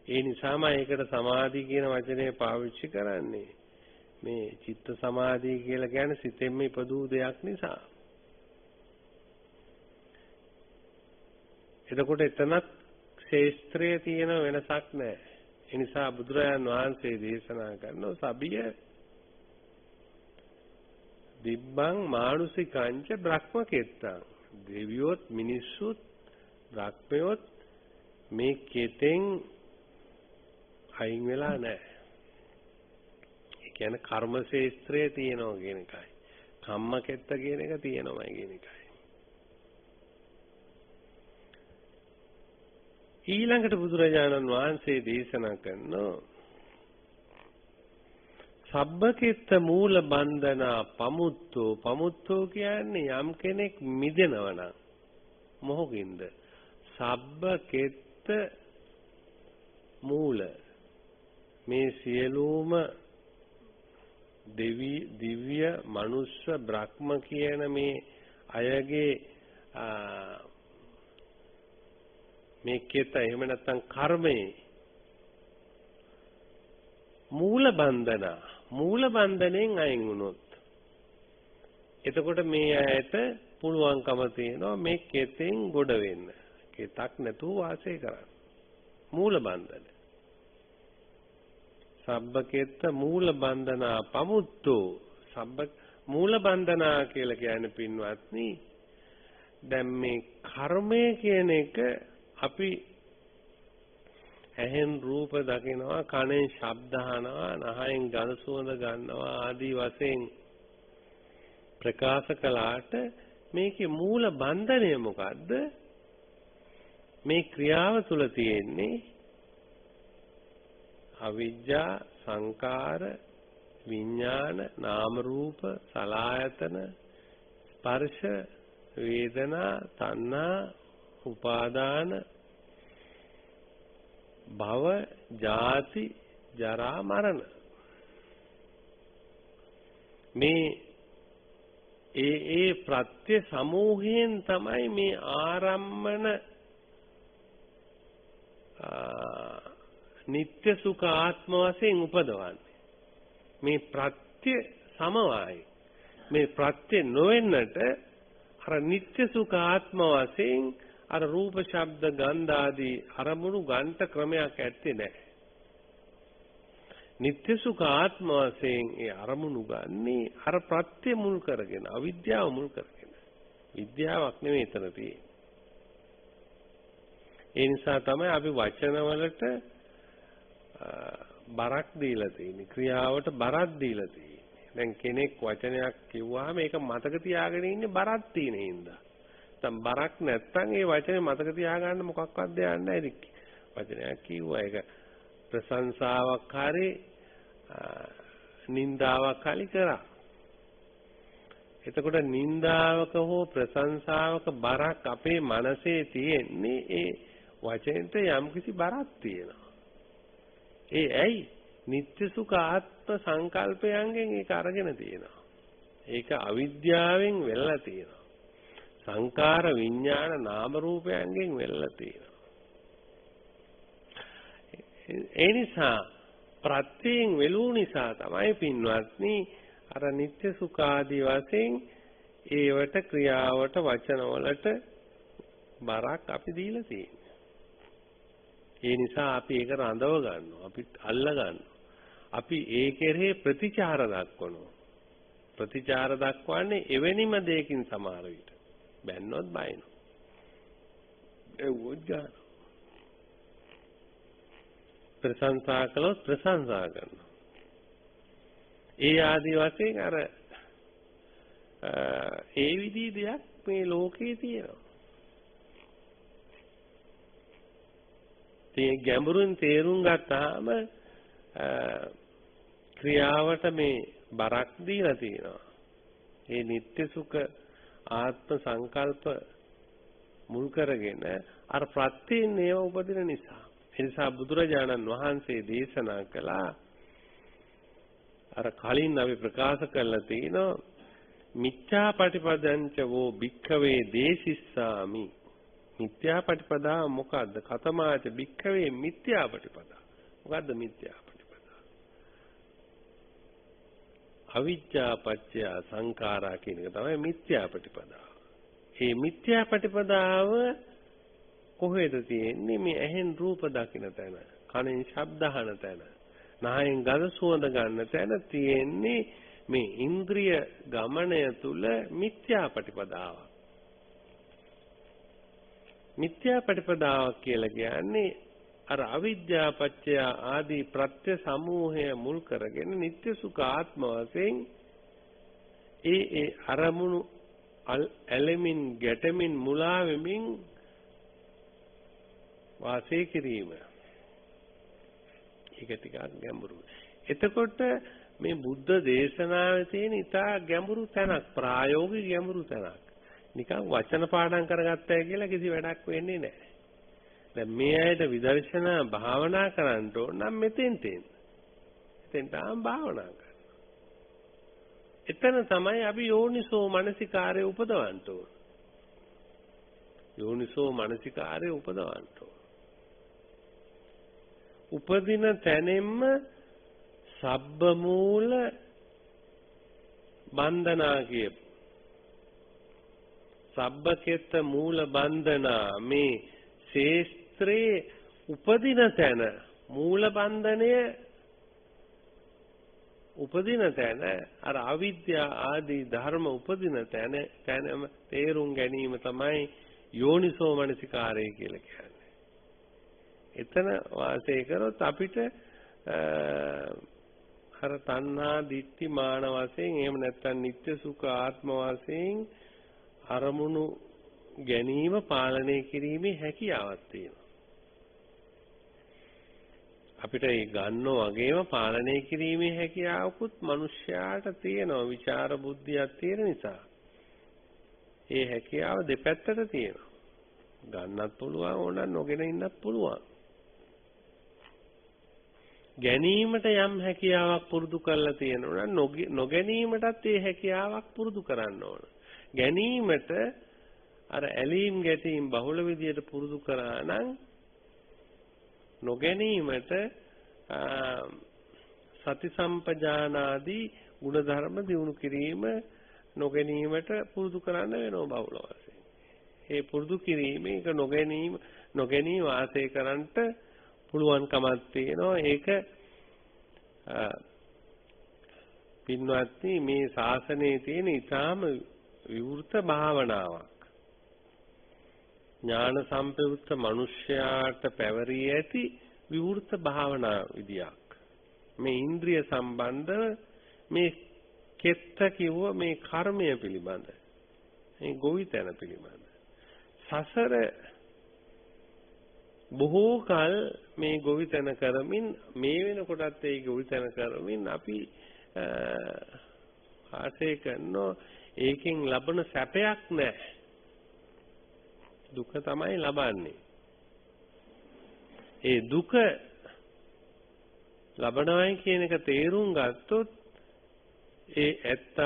ඒ නිසාම ඒකට සමාධි කියන වචනේ පාවිච්චි කරන්නේ. මේ චිත්ත සමාධිය කියලා කියන්නේ සිතෙන්ම ඉපදූ දෙයක් නිසා. එතකොට එතනත් ශේස්ත්‍රයේ තියෙන වෙනසක් නැහැ. ඒ නිසා බුදුරජාන් වහන්සේ දේශනා කරන සබිය දිබ්බං මානුසිකංච බ්‍රහ්මකෙත්තං. දෙවියොත් මිනිස්සුත් බ්‍රහ්මයොත් මේ කෙතෙන් අයින් වෙලා නැහැ. ඒ කියන්නේ කර්ම ශේස්ත්‍රයේ තියෙනවා කියන එකයි. කම්මකෙත්ත කියන එක තියෙනවයි කියන එකයි. ඊළඟට බුදුරජාණන් වහන්සේ දේශනා කරනවා සබ්බකෙත්ත මූල බන්ධනා පමුත්තෝ කියන්නේ යම් කෙනෙක් මිදෙනවා නම් මොහොකින්ද සබ්බකෙත්ත මූල මේ සියලුම දිව්‍ය මනුෂ්‍ය බ්‍රහ්ම කියන මේ අයගේ මේ කෙත එහෙම නැත්නම් කර්මයේ මූල බන්ධනෙන් අයින් වුණොත් එතකොට මේ අයට පුළුවන්කම තියෙනවා මේ කෙතෙන් ගොඩ වෙන්න. කෙතක් නැතුව වාසය කරන්න. මූල බන්ධන. සබ්බකෙත්ත මූල බන්ධනා පමුත්තෝ මූල බන්ධනා කියලා කියන්නේ පින්වත්නි දැන් මේ කර්මය කියන එක අපි ඇහෙන් රූප දකිනවා කනෙන් ශබ්ද අහනවා නහයෙන් ගඳ සුවඳ ගන්නවා ආදී වශයෙන් ප්‍රකාශ කළාට මේකේ මූල බන්ධනය මොකද්ද මේ ක්‍රියාව තුල තියෙන්නේ අවිජ්ජා සංකාර විඥාන නාම රූප සලආයතන ස්පර්ශ වේදනා තණ්හා උපාදාන භව ජාති ජරා මරණ මේ ඒ ප්‍රත්‍ය සමූහයෙන් තමයි මේ ආරම්මන නිත්‍ය සුඛ ආත්ම වශයෙන් උපදවන්නේ මේ ප්‍රත්‍ය සමவாயයි මේ ප්‍රත්‍ය නොවෙන්නට අර නිත්‍ය සුඛ ආත්ම වශයෙන් අර රූප ශබ්ද ගන්ධ ආදී අරමුණු ගන්ට ක්‍රමයක් ඇත්තේ නැහැ. නිත්‍ය සුඛ ආත්ම වශයෙන් ඒ අරමුණු ගන්නේ අර ප්‍රත්‍ය මුල් කරගෙන අවිද්‍යාව මුල් කරගෙන. විද්‍යාවක් නෙමෙයි එතන තියෙන්නේ. ඒ නිසා තමයි අපි වචන වලට බරක් දීලා තියෙන්නේ. ක්‍රියාවට බරක් දීලා තියෙන්නේ. දැන් කෙනෙක් වචනයක් කිව්වහම ඒක මතක තියාගෙන ඉන්නේ බරක් තියෙන හින්දා. නැත්නම් බරක් නැත්නම් ඒ වචනේ මතක තියාගන්න මොකක්වත් දෙයක් නැහැ. වචනයක් කිව්වා ඒක ප්‍රශංසාවක් හරි නින්දාවක් හරි කරා. එතකොට නින්දාවක හෝ ප්‍රශංසාවක බරක් අපේ මනසේ තියෙන්නේ ඒ වචනෙට යම්කිසි බරක් තියෙනවා. ඒ ඇයි? නිත්‍ය සුඛ ආත්ම සංකල්පයන්ගෙන් ඒක අරගෙන තියෙනවා. ඒක අවිද්‍යාවෙන් වෙල්ලා තියෙනවා. සංකාර විඥාන නාම රූපයන්ගෙන් වෙල්ලා තියෙනවා. ඒ නිසා ප්‍රත්‍යයෙන් වෙලූ නිසා තමයි පින්වත්නි අර නිත්‍ය සුඛ ආදී වශයෙන් ඒවට ක්‍රියාවට වචනවලට බරක් අපි දීලා තියෙන්නේ. ඒ නිසා අපි ඒක රඳව ගන්නවා. අපි අල්ල ගන්නවා. අපි ඒ කෙරෙහි ප්‍රතිචාර දක්වනවා. ප්‍රතිචාර දක්වන්නේ එවැනිම දෙයකින් සමහර විට. බැන්නොත් බයිනෝ. ඒවොත් ගන්න. ප්‍රශංසා කළොත් ප්‍රශංසා කරනවා. ඒ ආදි වශයෙන් අර ඒ විදිහේ දෙයක් මේ ලෝකේ තියෙනවා. ඒ ගැඹුරින් තේරුම් ගත්තාම ක්‍රියාවට මේ බරක් දීලා තියෙනවා. ඒ නිත්‍ය සුඛ ආත්ම සංකල්ප මුල් කරගෙන අර ප්‍රත්‍යයෙන් ඒව උපදින නිසා. ඒ නිසා බුදුරජාණන් වහන්සේ දේශනා කළා අර කලින් අපි ප්‍රකාශ කරලා තිනවා මිච්ඡා පටිපදංච වෝ භික්ඛවේ දේසිස්සාමි. මිත්‍යා පටිපදා මොකද්ද? කතමාච භික්ඛවේ මිත්‍යා පටිපදා. මොකද්ද මිත්‍යා පටිපදා? අවිජ්ජා පත්‍ය සංඛාරා කියන එක තමයි මිත්‍යා පටිපදා. මේ මිත්‍යා පටිපදාව කොහෙද තියෙන්නේ? මේ ඇහෙන් රූප දකින්න තැන, කනෙන් ශබ්ද අහන තැන, නහයෙන් ගඳ සුවඳ ගන්න තැන තියෙන්නේ මේ ඉන්ද්‍රිය ගමනය තුල මිත්‍යා පටිපදාවක්. මිත්‍යා පටිපදාවක් කියලා කියන්නේ අර අවිද්‍යා පත්‍ය ආදී ප්‍රත්‍ය සමූහය මුල් කරගෙන නිත්‍ය සුඛ ආත්ම වශයෙන් ඒ අරමුණු ඇලෙමින් ගැටෙමින් මුලා වෙමින් වාසය කිරීම. ඒක ටිකක් ගැඹුරුයි. එතකොට මේ බුද්ධ දේශනාවේ තියෙන ඉතා ගැඹුරු තැනක්, ප්‍රායෝගික ගැඹුරු තැනක්. නිකන් වචන පාඩම් කරගත්තා කියලා කිසි වැඩක් වෙන්නේ නැහැ. දැන් මේ ඇයිද විදර්ශනා භාවනා කරන්න ඕන නම් මෙතෙන්ට එන්න. එතෙන්ට ආම් භාවනා කරන්න. එතන තමයි අපි යෝනිසෝ මනසිකාරය උපදවන්න ඕන. යෝනිසෝ මනසිකාරය උපදවන්න ඕන. උපදින තැනෙම්ම සබ්බ මූල බන්ධනා කියපු සබ්බකෙත්ත මූල බන්ධනා මේ ශේස්ත්‍රයේ උපදින තැන මූල බන්ධනය උපදින තැන අර අවිද්‍යා ආදී ධර්ම උපදින තැනම තේරුම් ගැනීම තමයි යෝනිසෝ මනසිකාරය කියලා කියන්නේ. එතන වාසය කරොත් අපිට අර තණ්හා දිට්ඨි මාන වශයෙන් එහෙම නැත්නම් නිත්‍ය සුඛ ආත්ම වශයෙන් අරමුණු ගැනීම පාලනය කිරීමේ හැකියාවක් තියෙනවා. අපිට ඒ ගන්නෝ වගේම පාලනය කිරීමේ හැකියාවකුත් මිනිස්යාට තියෙනවා. විචාර බුද්ධියක් තියෙන නිසා. ඒ හැකියාව දෙපැත්තට තියෙනවා. ගන්නත් පුළුවන් ඕනනම් නොගෙන ඉන්නත් පුළුවන්. ගැනීමට යම් හැකියාවක් පුරුදු කරලා තියෙනවා නම් නොගැනීමටත් ඒ හැකියාවක් පුරුදු කරන්න ඕන. ගැනීමට අර ඇලීම් ගැටීම් බහුල විදියට පුරුදු කරා නම් නොගැනීමට සති සම්පජානාදී ගුණධර්ම දිනු කිරීම නොගැනීමට පුරුදු කරන්න වෙනවා බහුල වශයෙන්. ඒ පුරුදු කිරීමේ ඒක නොගැනී වාසය කරන්නට පුළුවන්කමක් තියෙනවා. ඒක පින්වත්නි මේ ශාසනයේ තියෙන ඊටාම විවෘත භාවනාවක්. ඥාන සම්ප්‍රයුක්ත මිනිස්යාට පැවරී ඇති විවෘත භාවනා විදියක්. මේ ඉන්ද්‍රිය සම්බන්ධව මේ කෙත්ත කිව්ව මේ කර්මය පිළිබඳ මේ ගොවිතැන පිළිබඳ සසර බොහෝ කල මේ ගොවිතැන කරමින් මේ වෙනකොටත් ඒ ගොවිතැන කරමින් අපි ආශය කරනවා ඒකෙන් ලබන සැපයක් නැහැ. දුක තමයි ලබන්නේ. ඒ දුක ලබනවයි කියන එක තේරුම් ගත්තොත් ඒ ඇත්ත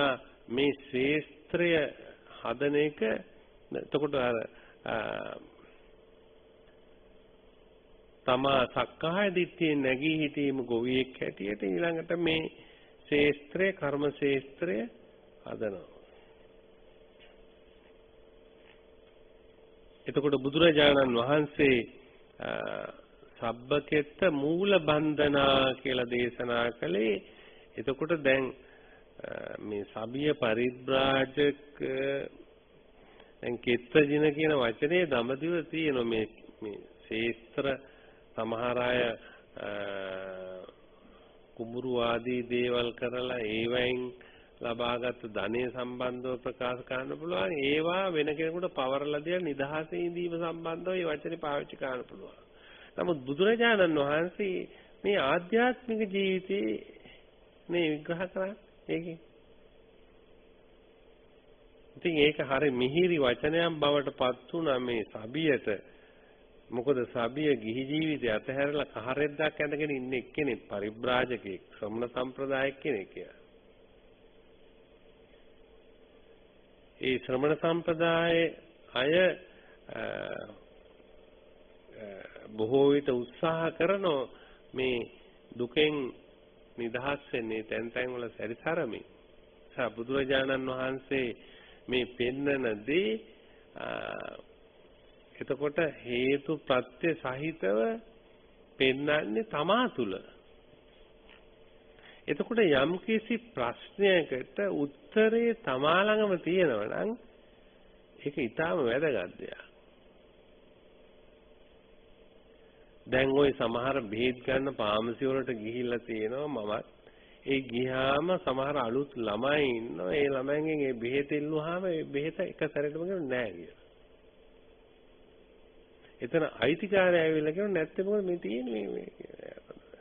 මේ ශේස්ත්‍රය හදන එක එතකොට අර තමා සක්කාය දිට්ඨියෙන් නැගී හිටීම ගොවියෙක් හැටියට ඊළඟට මේ ශේස්ත්‍රය කර්ම ශේස්ත්‍රය හදනවා. එතකොට බුදුරජාණන් වහන්සේ සබ්බකෙත්ත මූල බන්ධනා කියලා දේශනා කළේ. එතකොට දැන් මේ සබිය පරිබ්‍රාජක දැන් කෙත්තජින කියන වචනේ දඹදිව තියෙන මේ ශේස්ත්‍ර සමහර අය කුඹුරු ආදී දේවල් කරලා ඒවයින් ලබාගත් ධනෙ සම්බන්ධව ප්‍රකාශ කරන්න පුළුවන්. ඒවා වෙන කෙනෙකුට පවරලා දෙන නිදහසේ ඉඳීම සම්බන්ධව මේ වචනේ පාවිච්චි කරන්න පුළුවන්. නමුත් බුදුරජාණන් වහන්සේ මේ ආධ්‍යාත්මික ජීවිතේ මේ විග්‍රහ කරන්නේ ඒකේ. ඉතින් ඒක හරිය මිහිරි වචනයක් බවට පත් වුණා මේ සබියට. මොකද සබිය ගිහි ජීවිතය අතහැරලා කහරෙද්දක් ඇඳගෙන ඉන්න එක්කෙනෙක් පරිබ්‍රාජකෙක් ශ්‍රමණ සම්ප්‍රදායක් කෙනෙක්. ඒ ශ්‍රමණ සම්ප්‍රදායේ අය බොහෝ විට උත්සාහ කරන මේ දුකෙන් නිදහස් වෙන්නේ තැන් තැන් වල සැරිසරමින්. බුදුරජාණන් වහන්සේ මේ පෙන්නන දේ එතකොට හේතු ප්‍රත්‍ය සහිතව පෙන්වන්නේ තමා තුල. එතකොට යම්කිසි ප්‍රශ්නයකට උත්තරේ තමා ළඟම තියෙනවා නම් ඒක ඊටාම වැදගත් දෙයක්. දැන් ওই සමහර බෙහෙත් ගන්න ෆාමසි වලට ගිහිල්ලා තියෙනවා මමත්. ඒ ගියාම සමහර අලුත් ළමයි ඉන්නවා. ඒ ළමයින්ගෙන් ඒ බෙහෙත ඉල්ලුවාම ඒ බෙහෙත එක සැරේටම ගන්න නෑ කියලා. එතන අයිතිකාරය ඇවිල්ලා කියනවා නැත්නම් මොකද මේ තියෙන්නේ මේ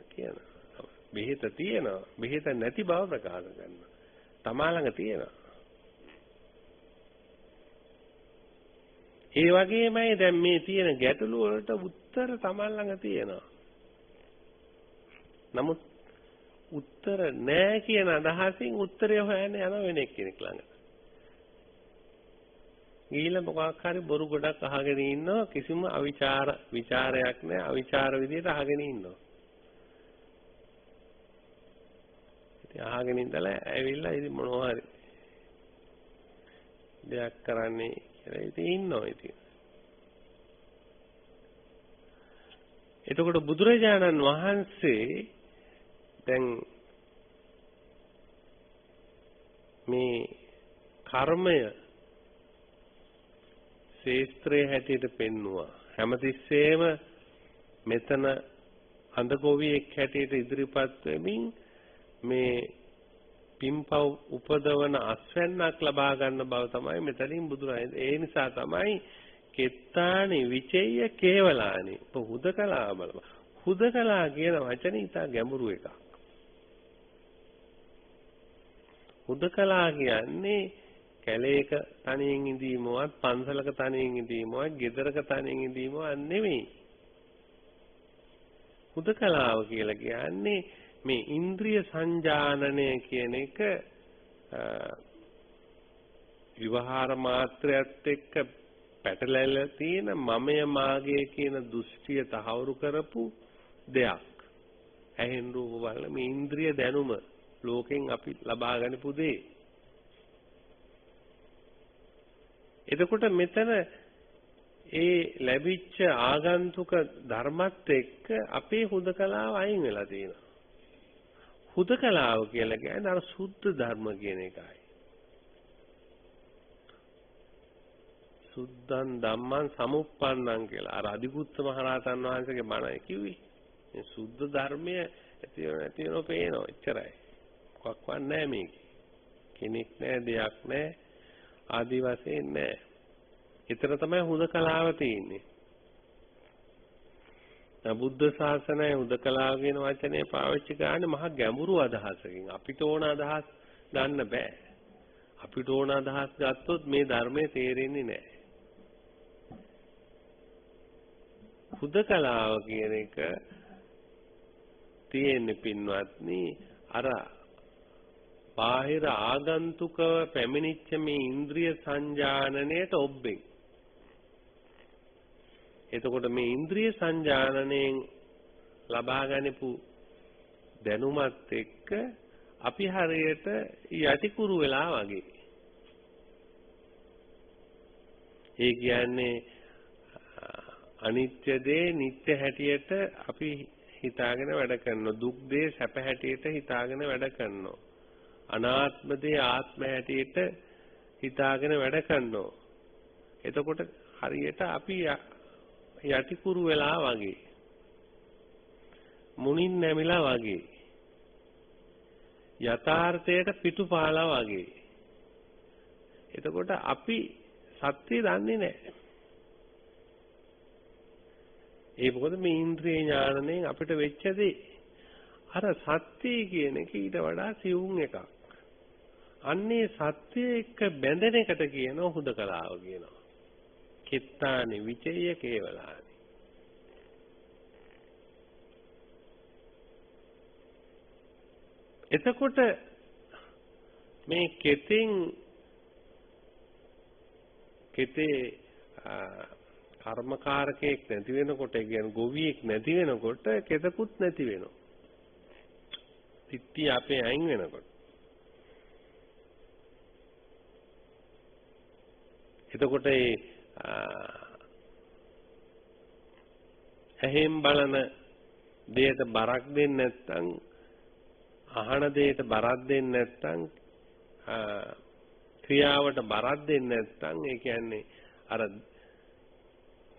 කියනවා. බෙහෙත තියෙනවා. බෙහෙත නැති බව ප්‍රකාශ කරනවා. තමා ළඟ තියෙනවා. ඒ වගේමයි දැන් මේ තියෙන ගැටලු වලට උත්තර තමා ළඟ තියෙනවා. නමුත් උත්තර නැහැ කියන අදහසින් උත්තරය හොයන්න යන වෙන කෙනෙක් ළඟ. ගිහිල්ලා මොකක් හරි බොරු ගොඩක් අහගෙන ඉන්නවා කිසිම විචාරයක් නැහැ අවිචාර විදියට අහගෙන ඉන්නවා. ඉතින් අහගෙන ඉඳලා ඇවිල්ලා ඉතින් මොනවා හරි දෙයක් කරන්නේ කියලා ඉතින් ඉන්නවා ඉතින්. එතකොට බුදුරජාණන් වහන්සේ දැන් මේ කර්මය ශේස්ත්‍රයේ හැටියට පෙන්වුවා. හැමතිස්සෙම මෙතන අඳගොවියෙක් හැටියට ඉදිරිපත් වෙමින් මේ පින්පව් උපදවන අස්වැන්නක් ලබා ගන්න බව තමයි මෙතනින් බුදුරජාණන්. ඒ නිසා තමයි කෙත්තානි විචේය කේවලානි. හුදකලා බලම. හුදකලා කියන වචනේ ඉතා ගැඹුරු එකක්. හුදකලා කියන්නේ කැලේක තනියෙන් ඉඳීමවත් පන්සලක තනියෙන් ඉඳීමවත් ගෙදරක තනියෙන් ඉඳීමවත් නෙමෙයි. හුදකලාව කියලා කියන්නේ මේ ඉන්ද්‍රිය සංජානනය කියන එක විවහාර මාත්‍රයත් එක්ක පැටලෙලා තියෙන මමය මාගේ කියන දෘෂ්ටිය තහවුරු කරපු දෙයක්. ඇහෙන් රූප බලන මේ ඉන්ද්‍රිය දැනුම ලෝකෙන් අපි ලබා ගන්නපු දේ. එතකොට මෙතන ඒ ලැබිච්ච ආගන්තුක ධර්මත් එක්ක අපේ හුදකලාව අයින් වෙලා තියෙනවා. හුදකලාව කියලා කියන්නේ අර සුද්ධ ධර්ම කියන එකයි. සුද්ධං ධම්මං සමුප්පන්නං කියලා අර අදිපුත්ත මහරහතන් වහන්සේගේ බණයි කිව්වේ. මේ සුද්ධ ධර්මය ඇති නැති වෙනව පේනවා එච්චරයි. මොකක්වත් නැහැ මේකේ. කෙනෙක් නැහැ දෙයක් නැහැ ආදි වශයෙන් නැහැ. ඊතර තමයි හුදකලාව තියෙන්නේ. බුද්ධ ශාසනය හුදකලාව කියන වචනේ පාවිච්චි කරන්නේ මහා ගැඹුරු අදහසකින්. අපිට ඕන අදහස් ගන්න බෑ. අපිට ඕන අදහස් ගත්තොත් මේ ධර්මයේ තේරෙන්නේ නැහැ. හුදකලාව කියන එක තියෙන්නේ පින්වත්නි අර බාහිර ආගන්තුකව පැමිණිච්ච මේ ඉන්ද්‍රිය සංජානනයට ඔබ්බෙන්. එතකොට මේ ඉන්ද්‍රිය සංජානනයෙන් ලබා ගනිපු දැනුමත් එක්ක අපි හරියට යටිකුරු වෙලා වගේ. ඒ කියන්නේ අනිත්‍ය දේ නිට්ටය හැටියට අපි හිතාගෙන වැඩ කරනවා. දුක් දේ සැප හැටියට හිතාගෙන වැඩ කරනවා. අනාත්ම දේ ආත්ම හැටියට හිතාගෙන වැඩ කරනවා. එතකොට හරියට අපි යටිකුරු වෙලා වගේ. මුණින් නැමිලා වගේ. යථාර්ථයට පිටුපාලා වගේ. එතකොට අපි සත්‍ය දන්නේ නැහැ. ඒ මොකද මේ ඉන්ද්‍රිය ඥානයෙන් අපිට වෙච්ච දේ. අර සත්‍ය කියන එක ඊට වඩා සියුම් එකක්. අන්නේ සත්‍ය එක්ක බැඳෙන එකට කියනවා හුදකලාව කියනවා. කිත්තානි විචය කේවලානි. එතකොට මේ කෙතේ කර්මකාරකයක් නැති වෙනකොට කියන්නේ ගොවියෙක් නැති වෙනකොට කෙතකුත් නැති වෙනවා. තිත්ති අපේ අයින් වෙනකොට. එතකොට ඇහෙන් බලන දෙයට බරක් දෙන්නේ නැත්නම් අහන දෙයට බරක් දෙන්නේ නැත්නම් ක්‍රියාවට බරක් දෙන්නේ නැත්නම් ඒ කියන්නේ අර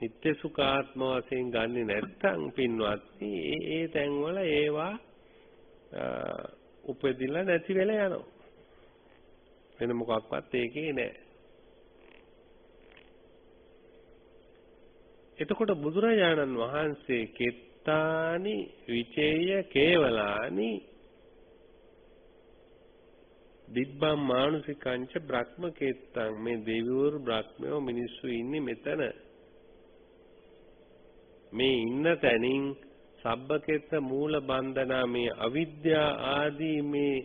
නිත්‍ය සුඛාත්ම වශයෙන් ගන්නෙ නැත්නම් පින්වත්නි ඒ තැන්වල ඒවා උපදිලා නැති වෙලා යනවා. වෙන මොකක්වත් ඒකේ නැහැ. එතකොට බුදුරජාණන් වහන්සේ කෙත්තානි විචේය කේවලානි දිබ්බම් මානුසිකංච බ්‍රහ්ම කෙත්තං මේ දෙවිවරු බ්‍රහ්මයෝ මිනිස්සු ඉන්නේ මෙතන මේ ඉන්න තැනින් සබ්බකෙත්ත මූල බන්ධනා මේ අවිද්‍යා ආදී මේ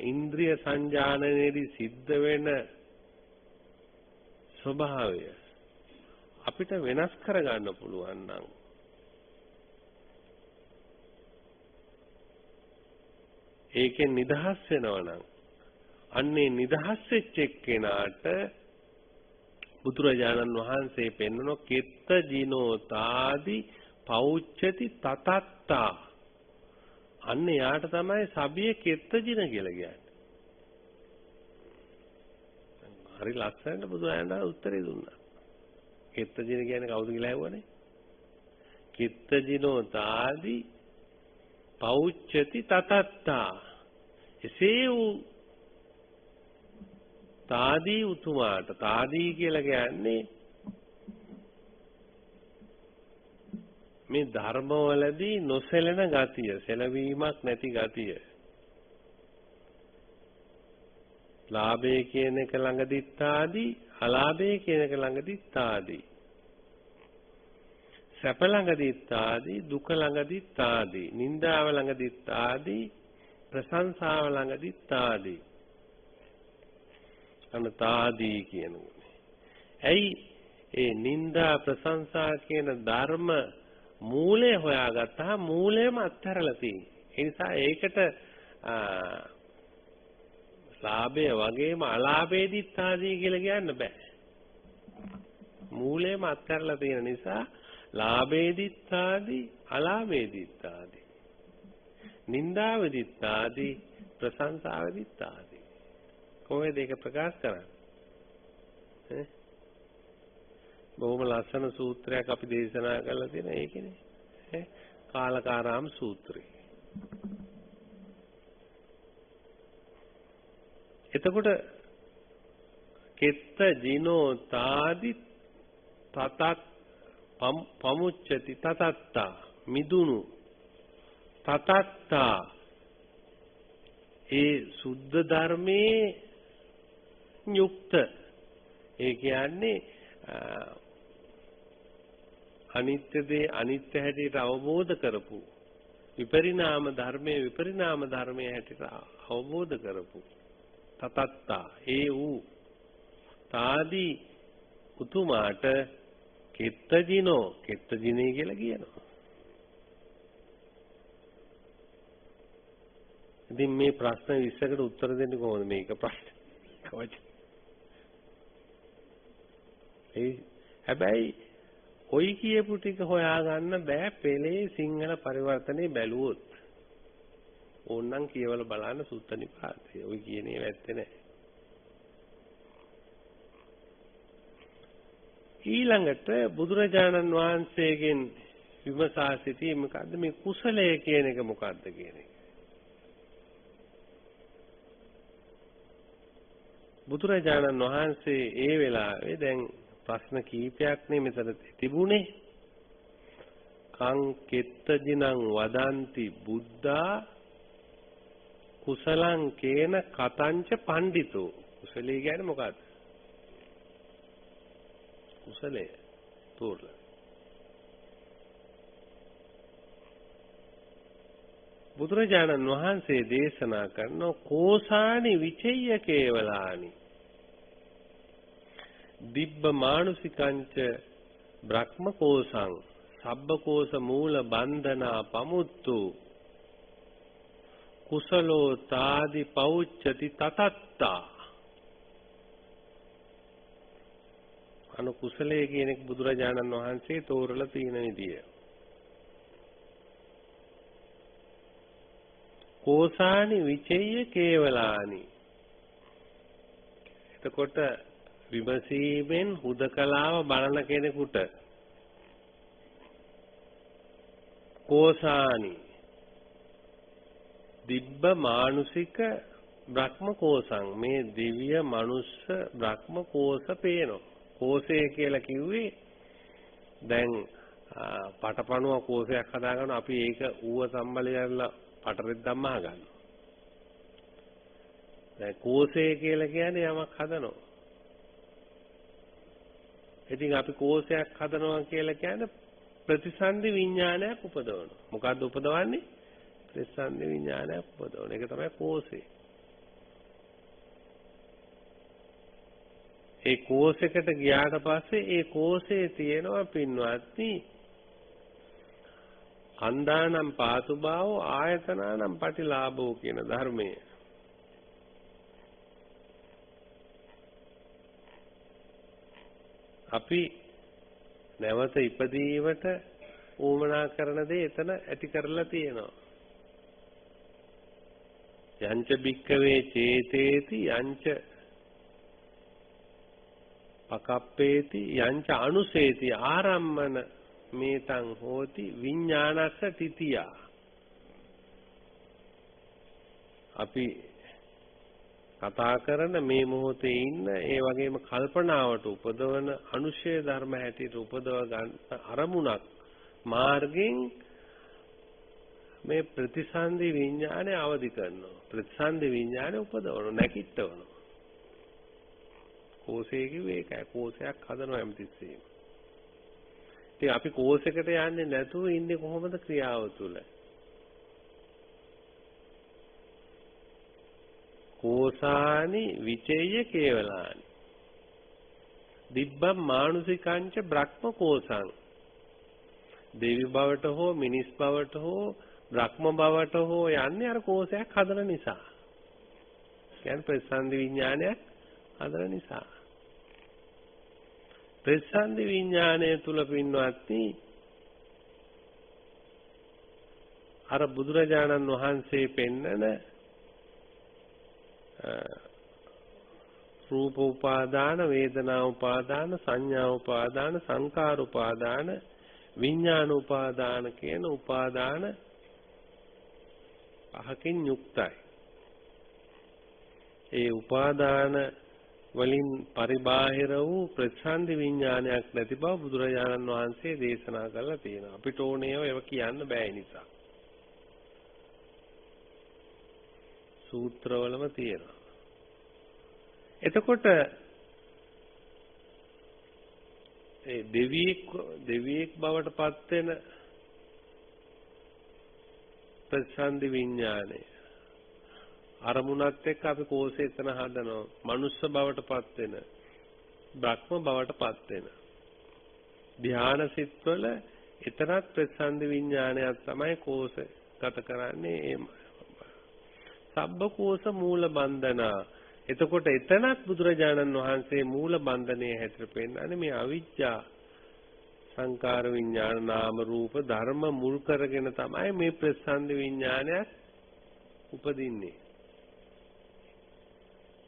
ඉන්ද්‍රිය සංජානනයේදී සිද්ධ වෙන ස්වභාවය අපිට වෙනස් කරගන්න පුළුවන් නම් ඒකෙන් නිදහස් වෙනවා නම් අන්නේ නිදහස් වෙච්ච එක්කෙනාට බුදුරජාණන් වහන්සේ පෙන්වන කෙත්ත ජිනෝතාදි පෞච්චති තතත්තා අන්න යාට තමයි සබිය කෙත්ත ජින කියලා කියන්නේ. හරි ලස්සනට බුදුරජාණන් උත්තරේ දුන්නා. කෙත්ත ජින කියන්නේ කවුද කියලා ඇහුවනේ. කෙත්ත ජිනෝතාදි පෞච්චති තතත්තා එසේ වූ තාදී උතුමාට තාදී කියලා කියන්නේ මේ ධර්මවලදී නොසැලෙන ගතිය, සැලවීමක් නැති ගතිය. ලාභය කියන එක ළඟදිත් තාදී, අලාභය කියන එක ළඟදිත් තාදී. සැප ළඟදිත් තාදී, දුක ළඟදිත් තාදී, නිന്ദාව ළඟදිත් තාදී, ප්‍රශංසාව ළඟදිත් තාදී. අනතාදී කියනුනේ. ඇයි ඒ නිന്ദා ප්‍රශංසා කියන ධර්ම මූලය හොයාගත්තා මූලයම අත්හැරලා තියෙන්නේ. ඒ නිසා ඒකට ලාභය වගේම අලාභයේදීත් ආදී කියලා කියන්න බෑ. මූලයම අත්හැරලා තියෙන නිසා ලාභේදිත්තාදි අලාභේදිත්තාදි නින්දාවදිත්තාදි ප්‍රශංසාවදිත්තාදි කොහෙද ඒක ප්‍රකාශ කරන්නේ? බොහොම ලස්සන සූත්‍රයක් අපි දේශනා කරලා තියෙන ඒකනේ කාලකාරාම සූත්‍රය. එතකොට කෙත්ත ජිනෝ තාදි තතත් පමුච්චති තතත්තා මිදුණු තතත්තා ඒ සුද්ධ ධර්මයේ යුක්ත ඒ කියන්නේ අනිත්‍ය දේ අනිත්‍ය හැටියට අවබෝධ කරපු විපරිණාම ධර්මයේ විපරිණාම ධර්මයේ හැටියට අවබෝධ කරපු තතත්තා ඒ වූ තාදී උතුමාට කෙත්තජිනෝ කෙත්තජිනේ කියලා කියනවා. ඉතින් මේ ප්‍රශ්න 20කට උත්තර දෙන්නේ කොහොමද මේක ප්‍රශ්න? හැබැයි ඔයි කියපු ටික හොයාගන්න බෑ පෙළේ සිංහල පරිවර්තනේ බැලුවොත්. ඕන්නම් කියවල බලන්න සුත්ත නිපාතේ. ඔයි කියන ඒවා ඇත්තේ නැහැ. ඊළඟට බුදුරජාණන් වහන්සේගෙන් විමසා සිටී මොකද්ද මේ කුසලය කියන එක මොකද්ද කියන එක. බුදුරජාණන් වහන්සේ ඒ වෙලාවේ දැන් ප්‍රශ්න කීපයක් නේ මෙතන තිබුණේ. කං කෙත්තජිනං වදන්ති බුද්ධා කුසලං කේන කතංච පණ්ඩිතෝ. කුසලයේ කියන්නේ මොකද්ද? කුසලය තෝරලා. බුදුරජාණන් වහන්සේ දේශනා කරන කෝසානි විචේය කේවලානි දිබ්බ මානුසිකංච බ්‍රහ්මකෝසං සබ්බකෝස මූල බන්ධනා පමුත්තු කුසලෝ තාදි පෞච්චති තතත්තා. කුසලයේ කියන එක බුදුරජාණන් වහන්සේ තෝරලා තියෙන විදිය. කෝසානි විචේය කේවලානි. එතකොට විමසීමෙන් හුදකලාව බලන කෙනෙකුට කෝසානි දිබ්බ මානුසික බ්‍රහ්ම කෝසං මේ දිව්‍ය මනුස්ස බ්‍රහ්ම කෝස පේනවා. කෝසය කියලා කිව්වේ දැන් පටපණුව කෝසයක් හදාගන්න අපි ඒක ඌව සම්බලයලා පටරෙත් ධම්මා ගන්නවා. දැන් කෝසය කියලා කියන්නේ යමක් හදනවා. ඉතින් අපි කෝසයක් හදනවා කියලා කියන්නේ ප්‍රතිසන්දි විඥානයක් උපදවනවා. මොකද්ද උපදවන්නේ? ප්‍රතිසන්දි විඥානයක් උපදවන එක තමයි කෝසය. ඒ කෝසයකට ගියාට පස්සේ ඒ කෝසයේ තියෙනවා පින්වත්නි අන්දානම් පාතුභාවෝ ආයතනානම් පටිලාභෝ කියන ධර්මය. අපි නැවත ඉපදීමට ඌමනා කරන දේ එතන ඇති කරලා තියෙනවා. යංච භික්කවේ චේතේති යංච පකප්පේති යංච අනුසේති ආරම්මන මේතං හෝති විඥානස්ස තිතියා. අපි කතා කරන මේ මොහොතේ ඉන්න ඒ වගේම කල්පනාවට උපදවන අනුශය ධර්ම හැටියට උපදව ගන්න අරමුණක් මාර්ගෙන් මේ ප්‍රතිසන්දි විඥානය අවදි කරනවා. ප්‍රතිසන්දි විඥානය උපදවනවා, නැකිටවනවා. කෝසයේ කිව්වේ ඒකයි. කෝසයක් හදනවා හැමතිස්සෙම. ඉතින් අපි කෝසයකට යන්නේ නැතුව ඉන්නේ කොහොමද ක්‍රියාව තුළ? කෝසානි විචේය කේවලානි දිබ්බම් මානුසිකංච බ්‍රහ්ම කෝසං. දෙවි බවට හෝ මිනිස් බවට හෝ බ්‍රහ්ම බවට හෝ යන්නේ අර කෝසයක් හදන නිසා. කියන්නේ ප්‍රතිසන්දි විඥානයක් හදන නිසා. ප්‍රතිසන්දි විඥානය තුල පින්වත්නි අර බුදුරජාණන් වහන්සේ පෙන්නන රූප උපාදාන, වේදනා උපාදාන, සංඥා උපාදාන, සංකාර උපාදාන, විඥාන උපාදාන කියන උපාදාන පහකින් යුක්තයි. ඒ උපාදාන වලින් පරිබාහිර වූ ප්‍රතිසන්දි විඥානයක් නැති බව බුදුරජාණන් වහන්සේ දේශනා කරලා තියෙනවා. අපිට ඕනේ ඒවා කියන්න බෑ නිසා. සූත්‍රවලම තියෙනවා. එතකොට ඒ දෙවියෙක් බවට පත් වෙන ප්‍රතිසන්දි විඥානය අරමුණත් එක්ක අපි කෝෂේතන හදනවා. මනුස්ස බවට පත් වෙන, බ්‍රහ්ම බවට පත් වෙන ධ්‍යාන සිත්වල එතරම් ප්‍රතිසන්දි විඥානයක් තමයි කෝෂගත කරන්නේ. සබ්බකෝෂ මූල බන්ධනා. එතකොට එතනක් බුදුරජාණන් වහන්සේ මූල බන්ධනයේ හැටියට පෙන්නන්නේ මේ අවිජ්ජා සංකාර විඥාන නාම රූප ධර්ම මුල් කරගෙන තමයි මේ ප්‍රතිසන්දි විඥානයක් උපදින්නේ.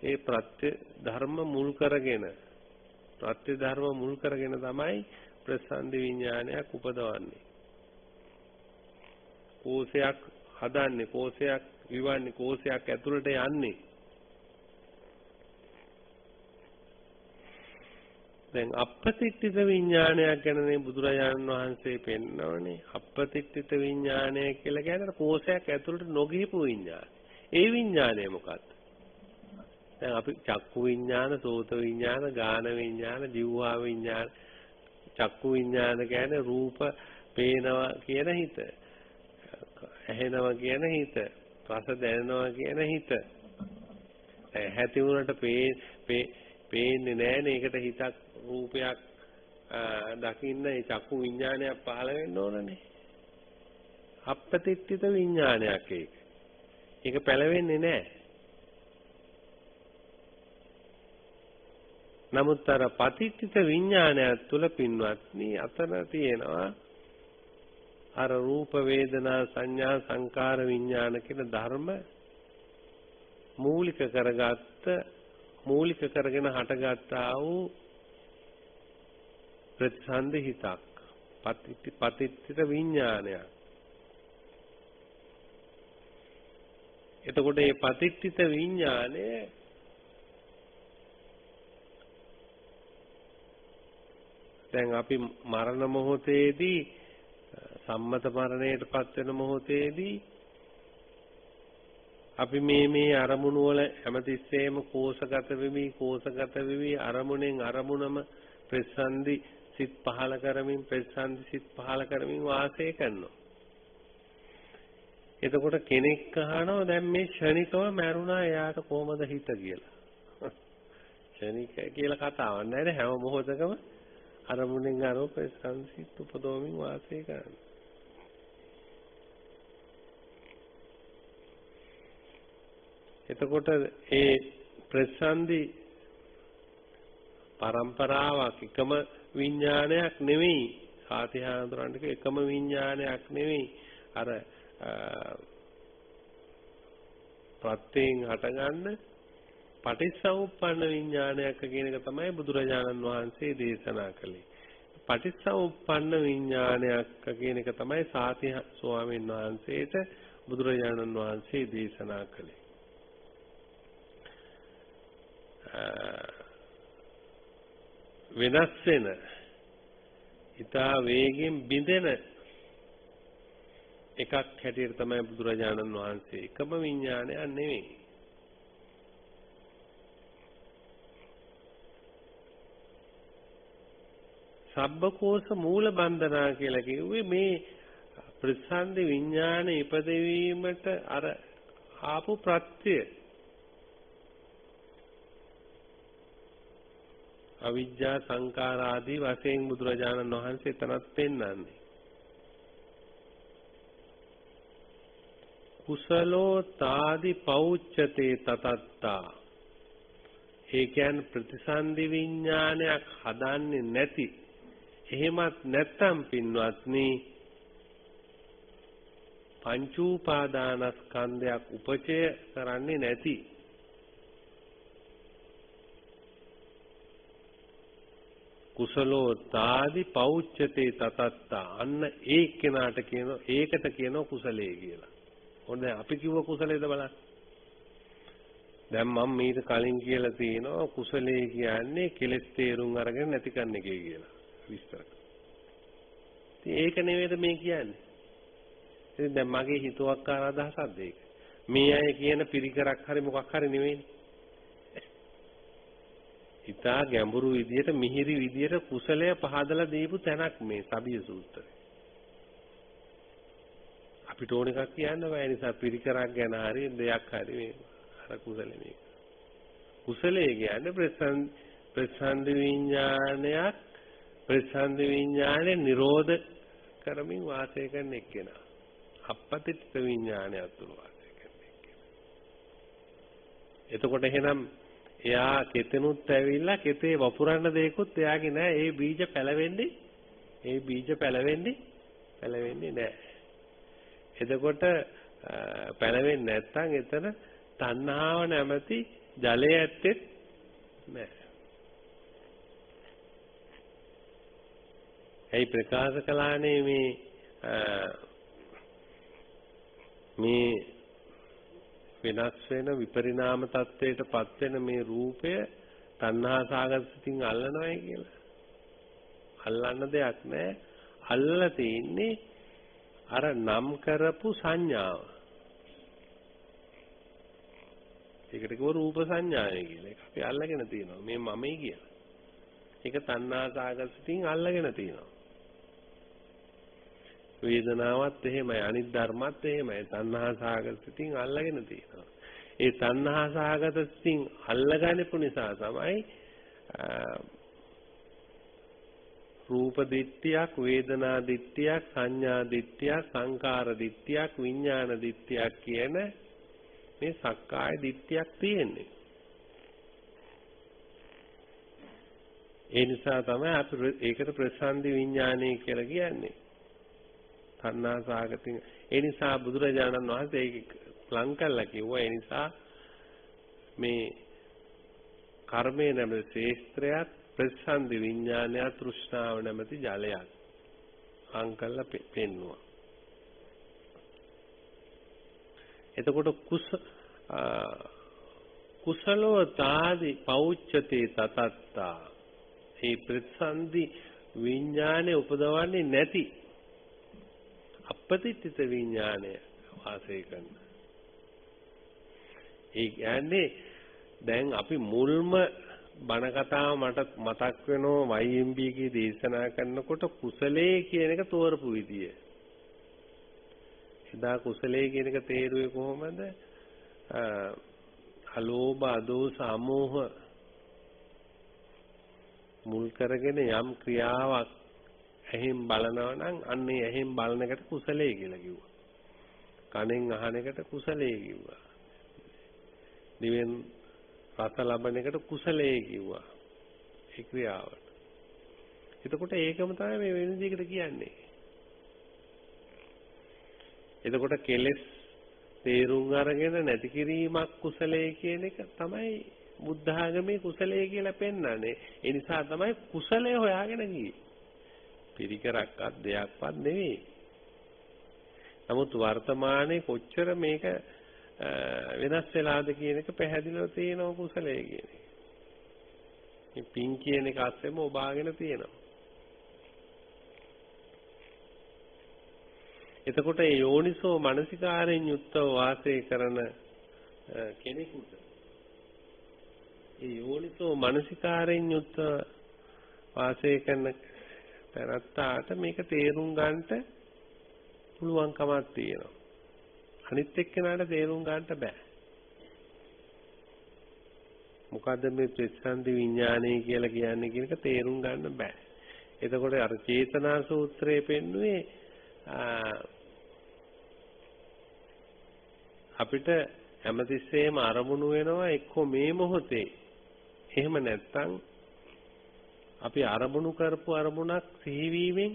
ඒ ප්‍රත්‍ය ධර්ම මුල් කරගෙන තමයි ප්‍රතිසන්දි විඥානයක් උපදවන්නේ. කෝෂයක් හදන්නේ, කෝෂයක් විවන්නේ, කෝෂයක් ඇතුළට යන්නේ. දැන් අපපතිට්ඨිත විඥානයක් ගැනනේ බුදුරජාණන් වහන්සේ පෙන්නවනේ. අපපතිට්ඨිත විඥානය කියලා කියන්නේ කෝෂයක් ඇතුළට නොගියපු විඥානය. ඒ විඥානය මොකක්ද? දැන් අපි චක්කු විඥාන, සෝත විඥාන, ගාන විඥාන, જીවහා විඥාන. චක්කු විඥාන කියන්නේ රූප පේනවා කියන හිත. ඇහෙනවා කියන හිත. රස දැනෙනවා කියන හිත. ඇහැති වුණාට පේන්නේ නැහැනේ. ඒකට හිතක් රූපයක් දකින්න ඒ චක්කු විඥානයක් පහළ වෙන්න ඕනනේ. අපපතිට්ඨිත විඥානයක් ඒක. ඒක පැලවෙන්නේ නැහැ. නමුත් අර පතිට්ඨිත විඥානයක් තුල පින්වත්නි අතන තියෙනවා අර රූප වේදනා සංඥා සංකාර විඥාන කියන ධර්ම මූලික කරගෙන හටගත්තා වූ ප්‍රතිසන්දි හිතක්, පතිට්ඨිත විඥානයක්. එතකොට මේ පතිට්ඨිත විඥානය දැන් අපි මරණ මොහොතේදී සම්මත මරණයටපත් වෙන මොහොතේදී අපි මේ අරමුණු වල හැමතිස්සෙම කෝෂගත වෙවි අරමුණෙන් අරමුණම ප්‍රතිසන්දි සිත් පහල කරමින් වාසය කරනවා. එතකොට කෙනෙක් අහනවා දැන් මේ ෂණිකව මැරුණා එයාට කොහමද හිත කියලා. ෂණික කියලා කතාවක් නැහැ නේ. හැම මොහොතකම අරමුණෙන් අරමුණ ප්‍රතිසන්දි සිත් උපදවමින් වාසය කරනවා. එතකොට ඒ ප්‍රතිසන්දි පරම්පරාවක් එකම විඥානයක් නෙවෙයි. සාතිහාඳුරන්ට එකම විඥානයක් නෙවෙයි. අර ප්‍රත්‍යයෙන් හටගන්න පටිච්චසමුප්පන්න විඥානයක් කියන එක තමයි බුදුරජාණන් වහන්සේ දේශනා කළේ. පටිච්චසමුප්පන්න විඥානයක් කියන එක තමයි සාතිහ ස්වාමීන් වහන්සේට බුදුරජාණන් වහන්සේ දේශනා කළේ. වෙනස් වෙන ඊතා වේගෙන් බිඳෙන එකක් හැටියට තමයි බුදුරජාණන් වහන්සේ එකම විඥානයක් නෙවෙයි. සබ්බකෝෂ මූල බන්ධනා කියලා කිව්වේ මේ ප්‍රතිසන්දි විඥාන ඉපදවීමට අර ආපු ප්‍රත්‍ය අවිජ්ජා සංකාර ආදී වශයෙන් බුදුරජාණන් වහන්සේ එතනත් පෙන්වන්නේ. කුසලෝ තාදි පෞච්ඡතේ තතත්තා ඒ කියන්නේ ප්‍රතිසන්දි විඥානයක් හදන්නේ නැති. එහෙමත් නැත්තම් පින්වත්නි පංච උපාදානස්කන්ධයක් උපචය කරන්නේ නැති කුසලෝ තාදි පෞච්ඡතේ තතත්තා අන්න ඒ කෙනාට කියන ඒකට කියනවා කුසලයේ කියලා. ඕන දැන් අපි කිව්ව කුසලයේද බලන්න. දැන් මම මීට කලින් කියලා තියෙනවා කුසලයේ කියන්නේ කෙලෙස් තේරුම් අරගෙන නැති කරන එකේ කියලා විස්තර. ඉතින් ඒක නෙවෙයිද මේ කියන්නේ. ඉතින් දැන් මගේ හිතුවක්කාර අදහසක්ද ඒක. මේ අය කියන පිරිකරක් හරි මොකක් හරි නෙවෙයිනේ. ඉතා ගැඹුරු විදියට මිහිරි විදියට කුසලය පහදලා දීපු තැනක් මේ සබිය සූත්‍රය. අපිට ඕන එකක් කියන්න බෑ නිසා පිරිකරක් ගැන හරි දෙයක් හරි මේ අර කුසලෙ මේක. කුසලයේ කියන්නේ ප්‍රසන්න විඥානයක් ප්‍රසන්න විඥානේ නිරෝධ කරමින් වාසය කරන එක්කෙනා. අපපතිත විඥානය තුළ වාසය කරන එක්කෙනා. එතකොට එහෙනම් එයා කෙතෙනුත් ඇවිල්ලා කෙතේ වපුරන්න දෙයක්වත් එයාගේ නෑ. ඒ බීජ පැලවෙන්නේ නෑ. එතකොට පැලවෙන්නේ නැත්නම් එතන තණ්හාව නැමැති ජලය ඇත්තේ නෑ. ඒ ප්‍රකාශ කළානේ මේ වෙනස් වෙන විපරිණාම තත්වයට පත් වෙන මේ රූපය තණ්හා සාගතසිතින් අල්ලනවායි කියලා. අල්ලන්න දෙයක් නැහැ. අල්ලලා තියෙන්නේ අර නම් කරපු සංඥාව. ඒකට කිව්ව රූප සංඥාය කියලා. ඒක අපි අල්ලගෙන තියෙනවා. මේ මමයි කියලා. ඒක තණ්හා සාගතසිතින් අල්ලගෙන තියෙනවා. වේදනාවත් එහෙමයි අනිත් ධර්මත් එහෙමයි තණ්හා සාගත සිතින් අල්ලගෙන තියෙනවා. ඒ තණ්හා සාගත සිතින් අල්ලගන්නපු නිසා තමයි රූප දිට්ඨියක් වේදනා දිට්ඨියක් සංඥා දිට්ඨියක් සංකාර දිට්ඨියක් විඥාන දිට්ඨියක් කියන මේ සක්කාය දිට්ඨියක් තියෙන්නේ. ඒ නිසා තමයි අපි ඒකට ප්‍රසන්දි විඥානය කියලා කියන්නේ. තණ්හා සාගතින් ඒ නිසා බුදුරජාණන් වහන්සේ ඒක ලං කළා කිව්වා. ඒ නිසා මේ කර්මය නැමැති ශේස්ත්‍රයත් ප්‍රතිසන්දි විඥානය තෘෂ්ණාව නැමැති ජලයක් ලං කළා පෙන්නවා. එතකොට කුසලෝ තාදි පෞච්ඡතේ තතත්තා මේ ප්‍රතිසන්දි විඥානය උපදවන්නේ නැති අපපතිත විඥානය වාසය කරන. ඒ කියන්නේ දැන් අපි මුල්ම බණ කතාව මට මතක් වෙනවා YMB එකේ දේශනා කරනකොට කුසලයේ කියන එක තෝරපු විදිය. එදා කුසලයේ කියන එක තේරුවේ කොහොමද? අලෝභ අදෝස අමෝහ මුල් කරගෙන යම් ක්‍රියාවක් ඇහෙන් බලනවා නම් අන්නේ ඇහෙන් බලන එකට කුසලයේ කියලා කිව්වා. කනෙන් අහන එකට කුසලයේ කිව්වා. දිවෙන් රස ලබන එකට කුසලයේ කිව්වා. ඒ ක්‍රියාවට. එතකොට ඒකම තමයි මේ වෙන විදිහකට කියන්නේ. එතකොට කෙලෙස් තේරුම් අරගෙන නැති කිරීමක් කුසලයේ කියන එක තමයි බුද්ධ ආගමේ කුසලයේ කියලා පෙන්වන්නේ. ඒ නිසා තමයි කුසලය හොයාගෙන ගියේ. පිරිකරක්වත් දෙයක්වත් නෙවෙයි. නමුත් වර්තමානයේ කොච්චර මේක වෙනස් වෙලාද කියන එක පැහැදිලිව තියෙනවා කුසලයේ කියන එක. මේ පින් කියන එක අස්සෙම ඔබාගෙන තියෙනවා. එතකොට ඒ යෝනිසෝ මනසිකාරයෙන් යුක්තව වාසය කරන කෙනෙකුට ඒ යෝනිසෝ මනසිකාරයෙන් යුක්තව වාසය කරන තැනත්තාට මේක තේරුම් ගන්නට පුළුවන්කමක් තියෙනවා. අනිත් එක්කෙනාට තේරුම් ගන්නට බෑ. මොකද්ද මේ ප්‍රතිසන්දි විඥානය කියලා කියන්නේ කියන එක තේරුම් ගන්න බෑ. එතකොට අර චේතනා සූත්‍රයේ පෙන්වුවේ අපිට හැමතිස්සෙම අරමුණු වෙනවා එක්කෝ මේ මොහොතේ එහෙම නැත්නම් අපි අරමුණු කරපු අරමුණක් සිහිවීමෙන්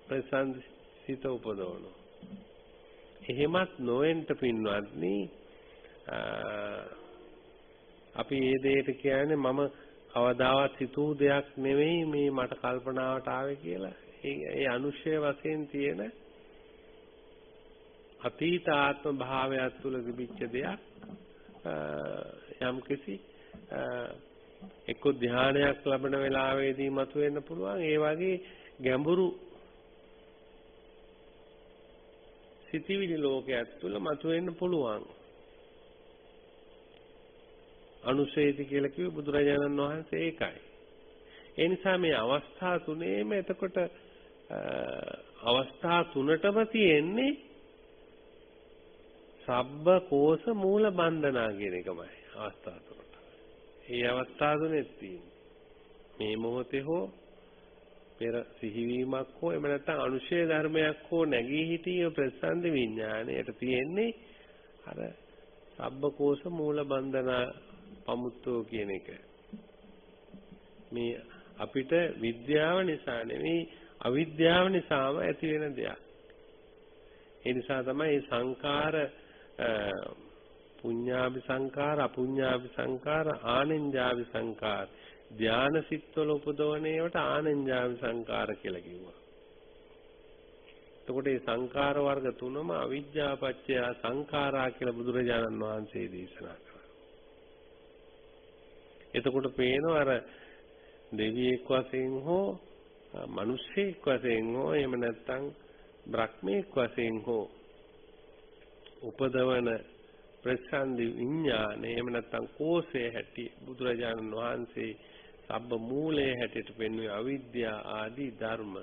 ප්‍රසන්නසිත උපදවනවා. එහෙමත් නොවෙන්න පින්වත්නි අපි මේ දෙයට කියන්නේ මම කවදාවත් හිතූ දෙයක් නෙවෙයි මේ මට කල්පනාවට ආවේ කියලා. ඒ අනුශය වශයෙන් තියෙන අතීත ආත්ම භාවයක් තුළ තිබිච්ච දෙයක් යම්කිසි එක්ක ධානයක් ලැබෙන වෙලාවේදී මතුවෙන්න පුළුවන්. ඒ වගේ ගැඹුරු සිතිවිලි ලෝකයක් තුළ මතුවෙන්න පුළුවන්. අනුශේති කියලා කිව්ව බුදුරජාණන් වහන්සේ ඒකයි. ඒ නිසා මේ අවස්ථා තුනේම එතකොට අවස්ථා තුනටම තියෙන්නේ සබ්බ කෝස මූල බන්ධනා කියන එකමයි අවස්ථා තුනට. මේ අවස්ථා තුනේ තියෙන්නේ මේ මොහොතේ හෝ පෙර සිහිවීමක් හෝ එහෙම නැත්නම් අනුශය ධර්මයක් හෝ නැගී සිටිය ප්‍රසන්න විඥාණයට තියෙන්නේ අර සබ්බ කෝස මූල බන්ධනා පමුත්තෝ කියන එක. මේ අපිට විද්‍යාව නිසා නෙවෙයි අවිද්‍යාව නිසාම ඇති වෙන දෙයක්. ඒ නිසා තමයි සංඛාර පුඤ්ඤාභි සංඛාර අපුඤ්ඤාභි සංඛාර ආනෙන්ජාභි සංඛාර ධාන සිත්වල උපදවන ඒවට ආනෙන්ජාභි සංඛාර කියලා කිව්වා. එතකොට මේ සංඛාර වර්ග තුනම අවිජ්ජා පත්‍ය සංඛාරා කියලා බුදුරජාණන් වහන්සේ දේශනා කළා. එතකොට පේනවා අර දෙවියෙක් වශයෙන් හෝ මිනිස්සෙක් වශයෙන් හෝ එහෙම නැත්නම් බ්‍රහ්මෙක් වශයෙන් හෝ උපදවන ප්‍රසන්දි විඥාන එහෙම නැත්නම් කෝෂයේ හැටි බුදුරජාණන් වහන්සේ සබ්බ මූලයේ හැටියට පෙන්වුවේ අවිද්‍යා ආදී ධර්ම.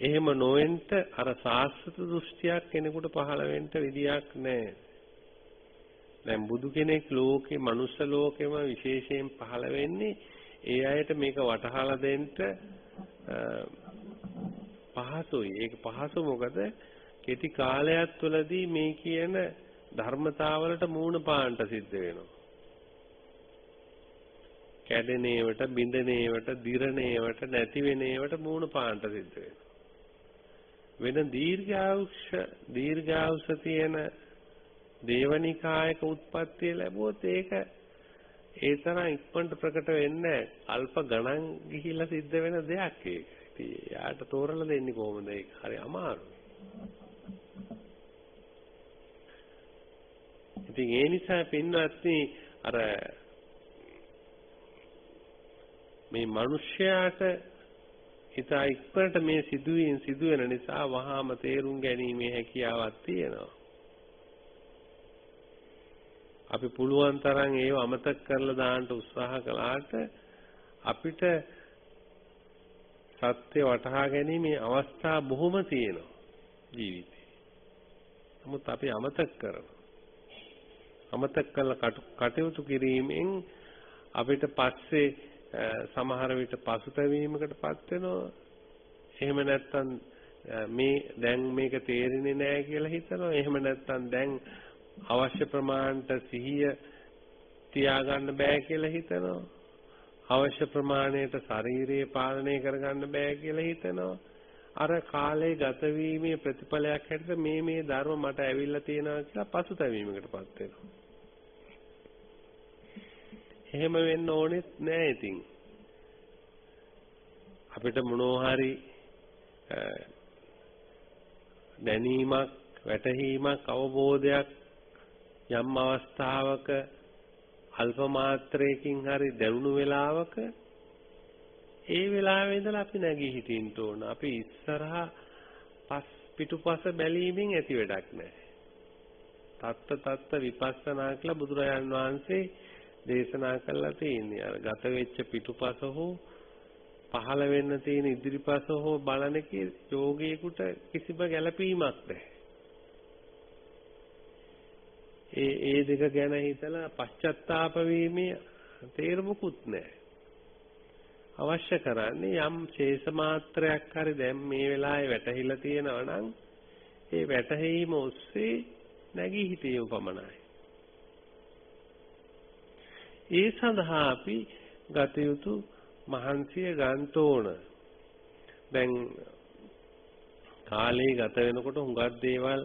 එහෙම නොවෙන්ට අර සාස්වත දෘෂ්ටියක් කෙනෙකුට පහළ වෙන්න විදියක් නැහැ. දැන් බුදු කෙනෙක් ලෝකේ මනුස්ස ලෝකෙම විශේෂයෙන් පහළ වෙන්නේ ඒ අයට මේක වටහලා දෙන්න පහසුයි. ඒක පහසු මොකද කෙටි කාලයක් තුළදී මේ කියන ධර්මතාවලට මූණ පාන්න සිද්ධ වෙනවා. කැඩෙන ඒවට, බිඳෙන ඒවට, දිරණ ඒවට, නැති වෙන ඒවට මූණ පාන්න සිද්ධ වෙනවා. වෙන දීර්ඝායුෂ තියෙන දේවනිකායක උත්පත්තිය ලැබුවොත් ඒක ඒ තරම් ඉක්මනට ප්‍රකට වෙන්නේ අල්ප ගණන් ගිහිල්ලා සිද්ධ වෙන දෙයක් ඒක. ඉතින් යාට තෝරලා දෙන්නේ කොහොමද ඒක? හරි අමාරුයි. ඉතින් ඒ නිසා පින්වත්නි අර මේ මිනිස්යාට හිතා ඉක්මනට මේ සිදුවෙන නිසා වහාම තේරුම් ගැනීමේ හැකියාවක් තියෙනවා. අපි පුළුවන් තරම් ඒව අමතක කරලා දාන්න උත්සාහ කළාට අපිට සත්‍ය වටහා ගැනීමේ අවස්ථා බොහොම තියෙනවා ජීවිතේ. නමුත් අපි අමතක කරනවා. අමතක කරලා කටයුතු කිරීමෙන් අපිට පස්සේ සමහර විට පසුතැවීමකටපත් වෙනවා. එහෙම නැත්නම් දැන් මේක තේරෙන්නේ නැහැ කියලා හිතනවා. එහෙම නැත්නම් දැන් අවශ්‍ය ප්‍රමාණයට සිහිය තියාගන්න බෑ කියලා හිතනවා. අවශ්‍ය ප්‍රමාණයට ශරීරය පාලනය කරගන්න බෑ කියලා හිතනවා. අර කාලේ ගත වීමේ ප්‍රතිඵලයක් හැටියට මේ ධර්ම මට ඇවිල්ලා තියෙනවා කියලා පසුතැවීමකටපත් වෙනවා. එහෙම වෙන්න ඕනෙත් නෑ ඉතින්. අපිට මොනවා හරි දැනීමක්, වැටහීමක්, අවබෝධයක් යම් අවස්ථාවක අල්ප මාත්‍රයකින් හරි දැනුණු වෙලාවක ඒ වෙලාවේ ඉඳලා අපි නැගී හිටින්න ඕන. අපි ඉස්සරහා පිටුපස බැලීමෙන් ඇති වැඩක් නැහැ. තත්ත විපස්සනා කියලා බුදුරජාන් වහන්සේ දේශනා කළා තියෙන්නේ. අර ගත වෙච්ච පිටුපස හෝ පහළ වෙන්න තියෙන ඉදිරිපස හෝ බලන කී යෝගීෙකුට කිසිම ගැළපීමක් නැහැ. ඒ දෙක ගැන හිතලා පශ්චත්තාප වීමේ තේරුමකුත් නැහැ. අවශ්‍ය කරන්නේ යම් ශේෂ මාත්‍රයක් හරි දැන් මේ වෙලාවේ වැටහිලා තියෙනවා නම් ඒ වැටහීම ඔස්සේ නැගී හිටීම පමණයි. ඒ සඳහා අපි ගත යුතු මහන්සිය ගන්න ඕන. දැන් කාලේ ගත වෙනකොට හුඟක් දේවල්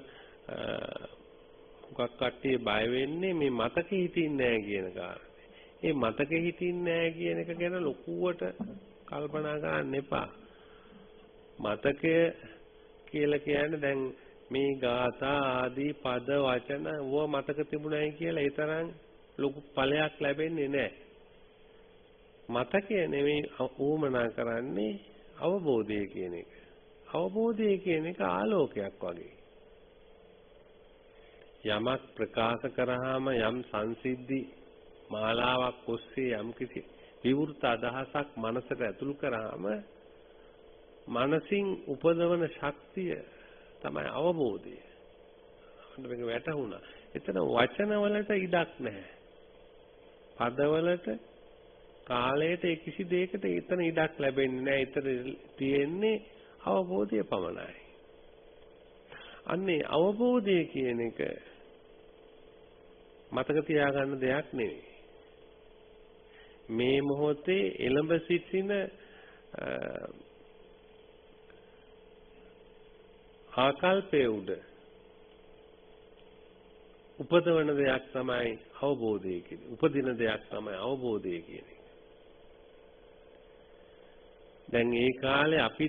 හුඟක් කට්ටිය බය වෙන්නේ මේ මතකෙ හිටින්නේ නැහැ කියන කාරණේ. ඒ මතකෙ හිටින්නේ නැහැ කියන එක ගැන ලොකුවට කල්පනා කරන්න එපා. මතකය කියලා කියන්නේ දැන් මේ ගාථා ආදී පද වචන ඕව මතක තිබුණයි කියලා ඒ තරම් ලොකු ඵලයක් ලැබෙන්නේ නැහැ. මතකය නෙමෙයි ඌමනා කරන්නේ අවබෝධය කියන එක. අවබෝධය කියන එක ආලෝකයක් වගේ. යමක් ප්‍රකාශ කරාම යම් සංසිද්ධි මාලාවක් ඔස්සේ යම් කිසි විවෘත අදහසක් මනසට ඇතුළු කරාම මනසින් උපදවන ශක්තිය තමයි අවබෝධය. මේක වැටහුණා. එතන වචන වලට ඉඩක් නැහැ. පදවලට කාලයට කිසි දෙයකට එතන ඉඩක් ලැබෙන්නේ නැහැ. ඒතර තියෙන්නේ අවබෝධය පමණයි. අන්නේ අවබෝධය කියන එක මතක තියාගන්න දෙයක් නෙවෙයි. මේ මොහොතේ එළඹ සිටින ආකල්පයේ උඩ උපදවන දෙයක් තමයි අවබෝධය කියන්නේ. උපදින දෙයක් තමයි අවබෝධය කියන්නේ. දැන් ඒ කාලේ අපි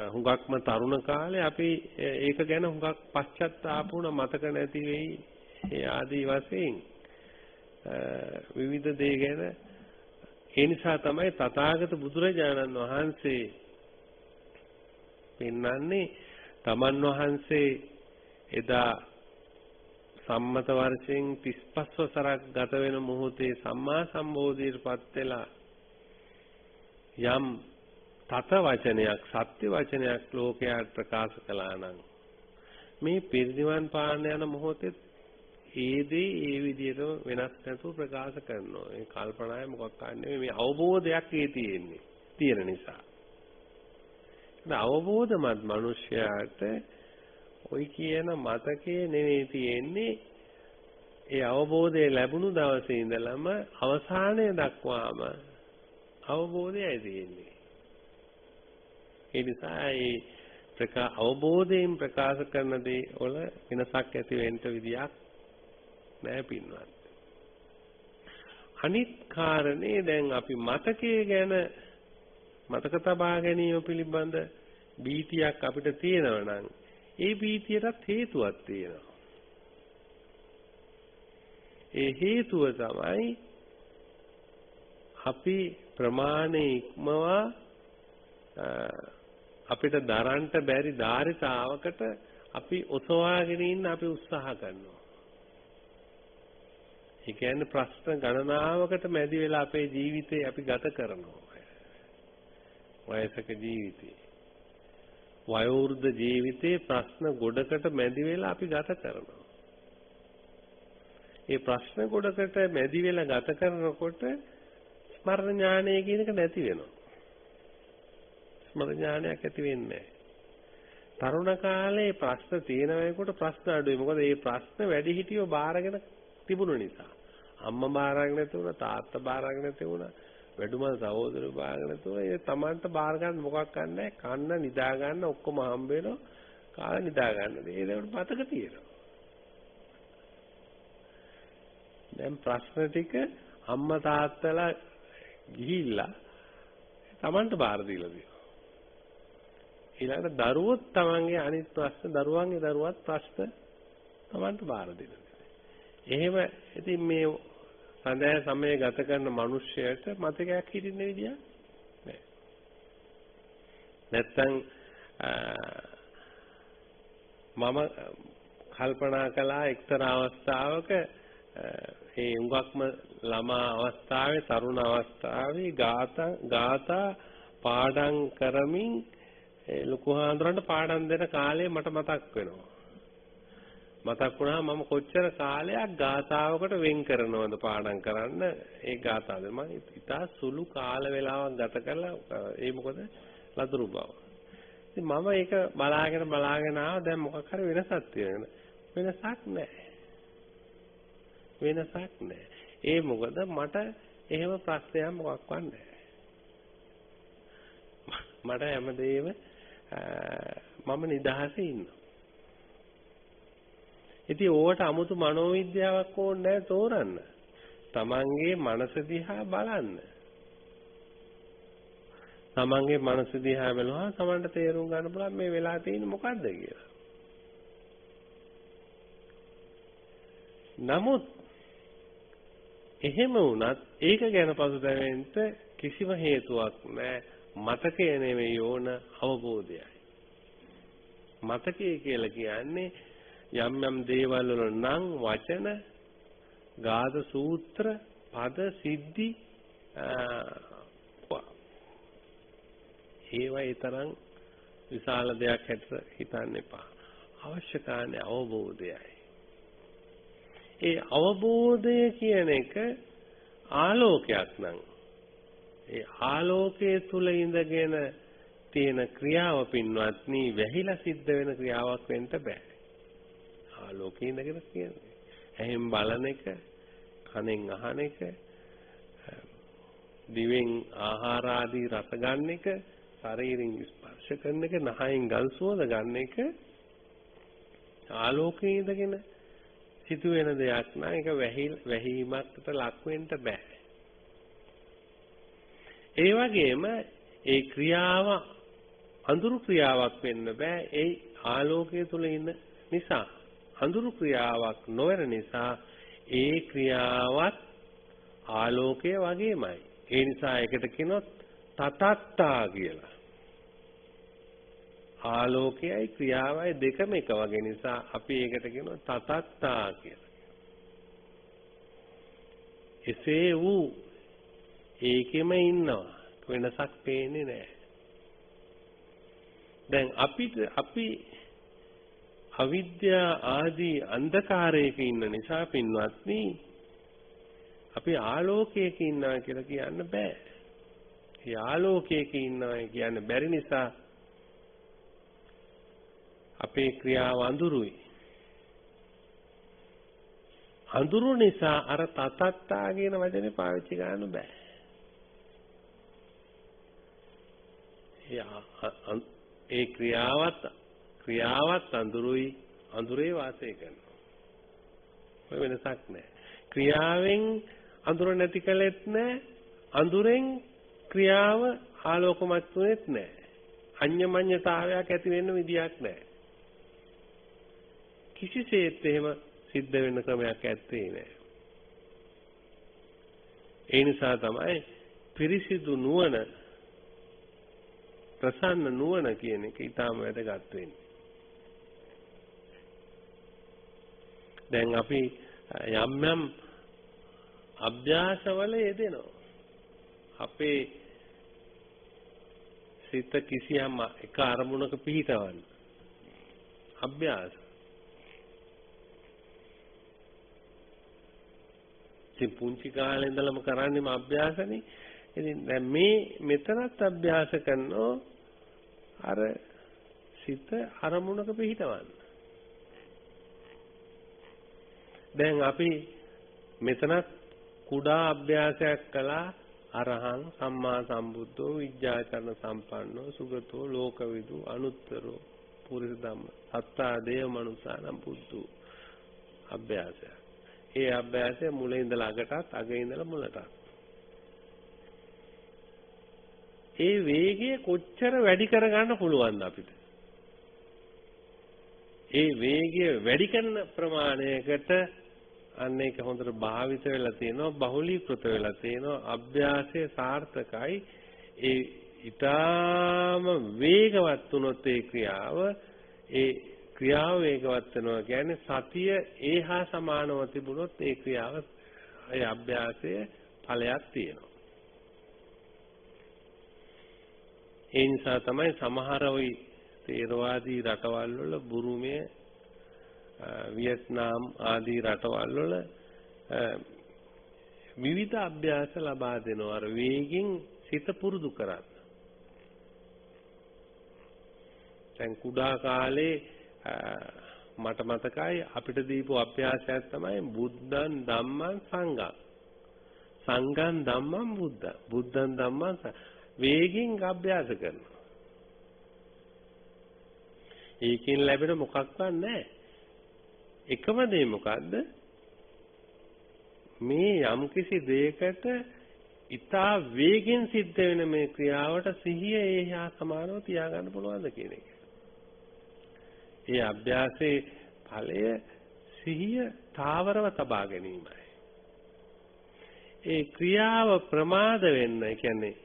හුඟක්ම තරුණ කාලේ අපි ඒක ගැන හුඟක් පශ්චාත්තාප වුණා, මතක නැති වෙයි ඒ ආදී වශයෙන් විවිධ දේ ගැන. ඒ නිසා තමයි තථාගත බුදුරජාණන් වහන්සේ පෙන්වන්නේ තමන් වහන්සේ එදා සම්මත වර්ෂයෙන් 35 වසරක් ගත වෙන මොහොතේ සම්මා සම්බෝධියටපත් වෙලා යම් තත වචනයක් සත්‍ය වචනයක් ලෝකයට ප්‍රකාශ කළා නම් මේ පිරිනිවන් පාන්න යන මොහොතේ ඒ දේ ඒ විදිහටම වෙනස් නැතුව ප්‍රකාශ කරනවා. ඒ කල්පනාවේ මොකක් නෙවෙයි, මේ අවබෝධයක් ඒ තියෙන නිසා. අවබෝධමත් මිනිසයාට ඔයි කියන මතකයේ නෙවෙයි තියෙන්නේ. ඒ අවබෝධය ලැබුණු දවසේ ඉඳලම අවසානය දක්වාම අවබෝධයයි තියෙන්නේ. ඒ නිසා ඒ අවබෝධයෙන් ප්‍රකාශ කරන දේ වල වෙනසක් ඇති වෙන්න විදියක් නෑ පින්වත්. අනිත් කාරණේ දැන් අපි මතකයේ ගැන මතක තබා ගැනීම පිළිබඳ බීතියක් අපිට තියෙනවා නම් ඒ බීතියටත් හේතුවක් තියෙනවා. ඒ හේතුව තමයි අපි ප්‍රමාණය ඉක්මවා අපිට දරන්න බැරි ධාරිතාවකට අපි ඔසවාගෙන ඉන්න අපි උත්සාහ කරනවා. ඒ කියන්නේ ප්‍රශ්න ගණනාවකට මැදි වෙලා අපේ ජීවිතේ අපි ගත කරනවා. වයසක ජීවිතේ, වයෝවෘද්ධ ජීවිතේ ප්‍රශ්න ගොඩකට මැදි වෙලා අපි ගත කරනවා. ඒ ප්‍රශ්න ගොඩකට මැදි වෙලා ගත කරනකොට ස්මරණ ඥානය කියන එක නැති වෙනවා. ස්මරණ ඥානයක් ඇති වෙන්නේ නැහැ. තරුණ කාලේ ප්‍රශ්න තියෙනවෙකට ප්‍රශ්න අඩුයි. මොකද මේ ප්‍රශ්න වැඩි හිටියෝ බාරගෙන තිබුණ නිසා. අම්මා බාරගෙන නැති වුණා, තාත්තා බාරගෙන නැති වුණා, වැඩුමල් සහෝදරයෝ බාරගෙන නැති වුණා. ඒ තමන්ට බාර ගන්න මොකක් නැහැ. කන්න නිදා ගන්න ඔක්කොම හම්බ වෙනවා. කාලා නිදා ගන්න. ඒ දේවල් මතක තියෙනවා. දැන් ප්‍රශ්න ටික අම්මා තාත්තලා ගිහිල්ලා තමන්ට බාර දීලා දෙනවා. ඊළඟට දරුවොත් තමන්ගේ අනිත් ප්‍රශ්න දරුවන්ගේ දරුවත් ප්‍රශ්න තමන්ට බාර දෙනවා. එහෙම ඉතින් මේ සඳහා සමය ගත කරන මිනිස්සයාට මතකයක් හිටින්න විදියක් නැහැ. නැත්තම් මම කල්පනා කළා එක්තරා අවස්ථාවක ඒ උඟක්ම ළමා අවස්ථාවේ තරුණ අවස්ථාවේ ගාථා පාඩම් කරමින් ලොකු හාමුදුරන්ට පාඩම් දෙන කාලේ මට මතක් වෙනවා. මතක් වුණා මම කොච්චර කාලයක් ගාථාවකට වෙන් කරනවද පාඩම් කරන්න ඒ ගාථාවද මම ඉතා සුළු කාල වේලාවක් ගත කළා. ඒ මොකද ලදරු බව. ඉතින් මම ඒක බලාගෙන ආවා දැන් මොකක් හරි වෙනසක් තියෙනවා. වෙනසක් නැහැ. වෙනසක් නැහැ. ඒ මොකද මට එහෙම ප්‍රශ්නයක් මොකක්වත් නැහැ. මට හැමදේම මම නිදහසේ ඉන්නවා. ඉතින් ඕවට 아무තු මනෝවිද්‍යාවක් ඕනේ නැහැ තෝරන්න. තමන්ගේ මනස දිහා බලන්න. තමන්ගේ මනස දිහා බලුවා තමන්ට තේරුම් ගන්න පුළුවන් මේ වෙලා තියෙන්නේ මොකද්ද කියලා. නමුත් එහෙම වුණත් ඒක ගැන පසුතැවෙන්න කිසිම හේතුවක් නැහැ. මතකය නෙමෙයි ඕන අවබෝධයයි. මතකය කියලා කියන්නේ යම් යම් දේවල් වල නම් වචන, ගාථ සූත්‍ර, පද සිද්ධි ඒවා ඊතරම් විශාල දෙයක් හැටියට හිතන්න එපා. අවශ්‍ය කාරණේ අවබෝධයයි. ඒ අවබෝධය කියන එක ආලෝකයක් නම් ඒ ආලෝකයේ තුල ඉඳගෙන තියෙන ක්‍රියාව පින්වත්නි වැහිලා සිද්ධ වෙන ක්‍රියාවක් වෙන්න බෑ. ආලෝකයේ ඉඳගෙන කියන්නේ. ඇහෙන් බලන එක, කනෙන් අහන එක, දිවෙන් ආහාර ආදී රස ගන්න එක, ශරීරයෙන් ස්පර්ශ කරන එක, නහයෙන් ගඳ සුවඳ ගන්න එක ආලෝකයේ ඉඳගෙන සිදුවෙන දෙයක් නම් ඒක වැහිීමකට ලක් වෙන්න බෑ. ඒ වගේම ඒ ක්‍රියාව අඳුරු ක්‍රියාවක් වෙන්න බෑ. ඒ ආලෝකයේ තුල ඉන්න නිසා අඳුරු ක්‍රියාවක් නොවන නිසා ඒ ක්‍රියාවත් ආලෝකය වගේමයි. ඒ නිසා ඒකට කියනොත් තතත්තා කියලා. ආලෝකයයි ක්‍රියාවයි දෙකම එක වගේ නිසා අපි ඒකට කියනවා තතත්තා කියලා. එසේ වූ ඒකෙම ඉන්නවා. වෙනසක් පේන්නේ නැහැ. දැන් අපි අවිද්‍යා ආදී අන්ධකාරයක ඉන්න නිසා පින්වත්නි අපි ආලෝකයක ඉන්නවා කියලා කියන්න බෑ. ඒ ආලෝකයක ඉන්නවා කියන්න බැරි නිසා අපේ ක්‍රියාව අඳුරුයි. අඳුරු නිසා අර තතත්තා කියන වචනේ පාවිච්චි කරන්න බෑ. ඒ ක්‍රියාවත් අඳුරුයි, අඳුරේ වාසය කරනවා. ඔය වෙනසක් නැහැ. ක්‍රියාවෙන් අඳුර නැති කළෙත් නැහැ, අඳුරෙන් ක්‍රියාව ආලෝකමත් වුනේත් නැහැ. අඤ්ඤමඤ්ඤතාවයක් ඇති වෙන්න විදියක් නැහැ. කිසිසේත් එහෙම සිද්ධ වෙන්න ක්‍රමයක් ඇත්තේ නැහැ. ඒ නිසා තමයි පිරිසිදු නුවණ, ප්‍රසන්න නුවණ කියන එක ඊටම වැදගත් වෙන්නේ. දැන් අපි යම් යම් අභ්‍යාසවල යෙදෙනවා. අපේ සිත කිසියම් එක අරමුණක පිහිටවන්න. අභ්‍යාස. ඉතින් පුංචි කාලේ ඉඳලම කරන්නේම අභ්‍යාසනේ. ඉතින් දැන් මෙතනත් අභ්‍යාස කරනවා අර සිත අරමුණක පිහිටවන්න. දැන් අපි මෙතනත් කුඩා අභ්‍යාසයක් කළා අරහං සම්මා සම්බුද්ධෝ විජ්ජාචරණ සම්පන්නෝ සුගතෝ ලෝකවිදු අනුත්තරෝ පුරිස ධම්ම සත්තා දේව මනුසානම් බුද්ධෝ අභ්‍යාසය. ඒ අභ්‍යාසය මුල ඉඳලා අගටත් අගේ ඉඳලා මුලටත්. ඒ වේගය කොච්චර වැඩි කරගන්න පුළුවන්ද අපිට? ඒ වේගය වැඩි කරන ප්‍රමාණයකට අන්න ඒක හොඳට භාවිත වෙලා තියෙනවා, බහුලීකృత වෙලා තියෙනවා. අභ්‍යාසයේ සාර්ථකයි. ඒ ඊටාම වේගවත් වුණොත් ඒ ක්‍රියාව වේගවත් වෙනවා කියන්නේ සතිය ඒහා සමානව තිබුණොත් ඒ ක්‍රියාව ඒ අභ්‍යාසයේ ඵලයක් තියෙනවා. ඒ නිසා තමයි සමහර ওই තේරවාදී රටවල් වල බුරුමය, වියට්නාම් ආදී රටවල් වල විවිධ අභ්‍යාස ලබා දෙනවා අර වේගින් සිත පුරුදු කරන්න. දැන් කුඩා කාලේ මට මතකයි අපිට දීපු අභ්‍යාසයක් තමයි බුද්ධං ධම්මං සංඝං. සංඝං ධම්මං බුද්ධං. බුද්ධං ධම්මං වේගින් අභ්‍යාස කරනවා. ඒකෙන් ලැබෙන මොකක්වත් නැහැ. එකම දේ මොකද්ද? මේ යම්කිසි දෙයකට ඉතා වේගෙන් සිද්ධ වෙන මේ ක්‍රියාවට සිහිය ඒහා සමානව තියාගන්න පුළුවන්ද කියන එක. ඒ අභ්‍යාසයේ ඵලය සිහිය තාවරව තබා ගැනීමයි. ඒ ක්‍රියාව ප්‍රමාද වෙන්න, කියන්නේ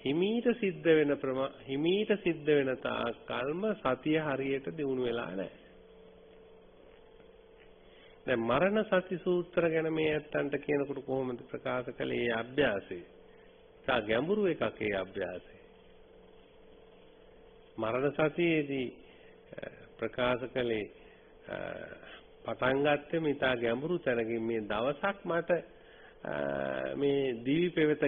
හිමීට සිද්ධ වෙන තාක්කල්ම සතිය හරියට දිනු වෙලා නැහැ. දැන් මරණ සති සූත්‍ර ගැන මේ ඇත්තන්ට කියනකොට කොහොමද ප්‍රකාශ කළේ? ඒ අභ්‍යාසය තා ගැඹුරු එකක්. ඒ අභ්‍යාසය මරණ සතියේදී ප්‍රකාශ කළේ පටන් ගත්තේ මිතා ගැඹුරු තැනකින්. මේ දවසක් මට මේ දිවි පෙවෙත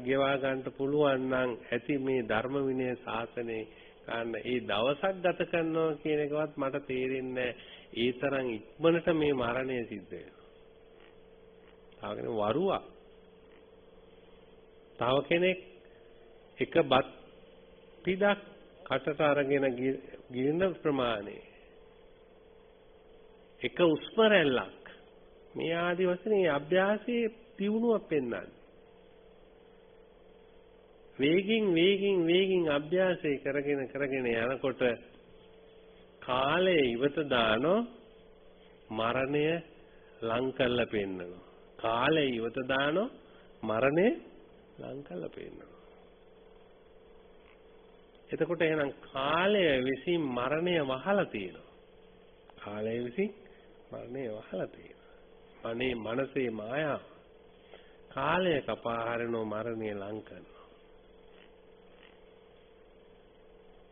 ගෙවා ගන්නට පුළුවන් නම් ඇති මේ ධර්ම විනය ශාසනයේ ගන්න ඒ දවසක් ගත කරනවා කියන එකවත් මට තේරෙන්නේ නැහැ. ඒ තරම් ඉක්මනට මේ මරණය සිද්ධ වෙනවා. තව කෙනෙක් වරුවක්. තව කෙනෙක් එක බත් පිටක් කටට අරගෙන ගින ප්‍රමාණය. එක උස්ම රැල්ලක්. මේ ආදි වශයෙන් මේ අභ්‍යාසයේ දියුණුවක් පෙන්වන්නේ. වේගින් අභ්‍යාසය කරගෙන යනකොට කාලය ඉවත දානෝ මරණය ලං කරලා පෙන්නනවා. කාලය ඉවත දානෝ මරණය ලං කරලා පෙන්නනවා. එතකොට එහෙනම් කාලය විසින් මරණය වහලා තියෙනවා. කාලය විසින් මරණය වහලා තියෙනවා. අනේ මනසේ මායාව. කාලය කපා හරිනෝ මරණය ලං කරනවා.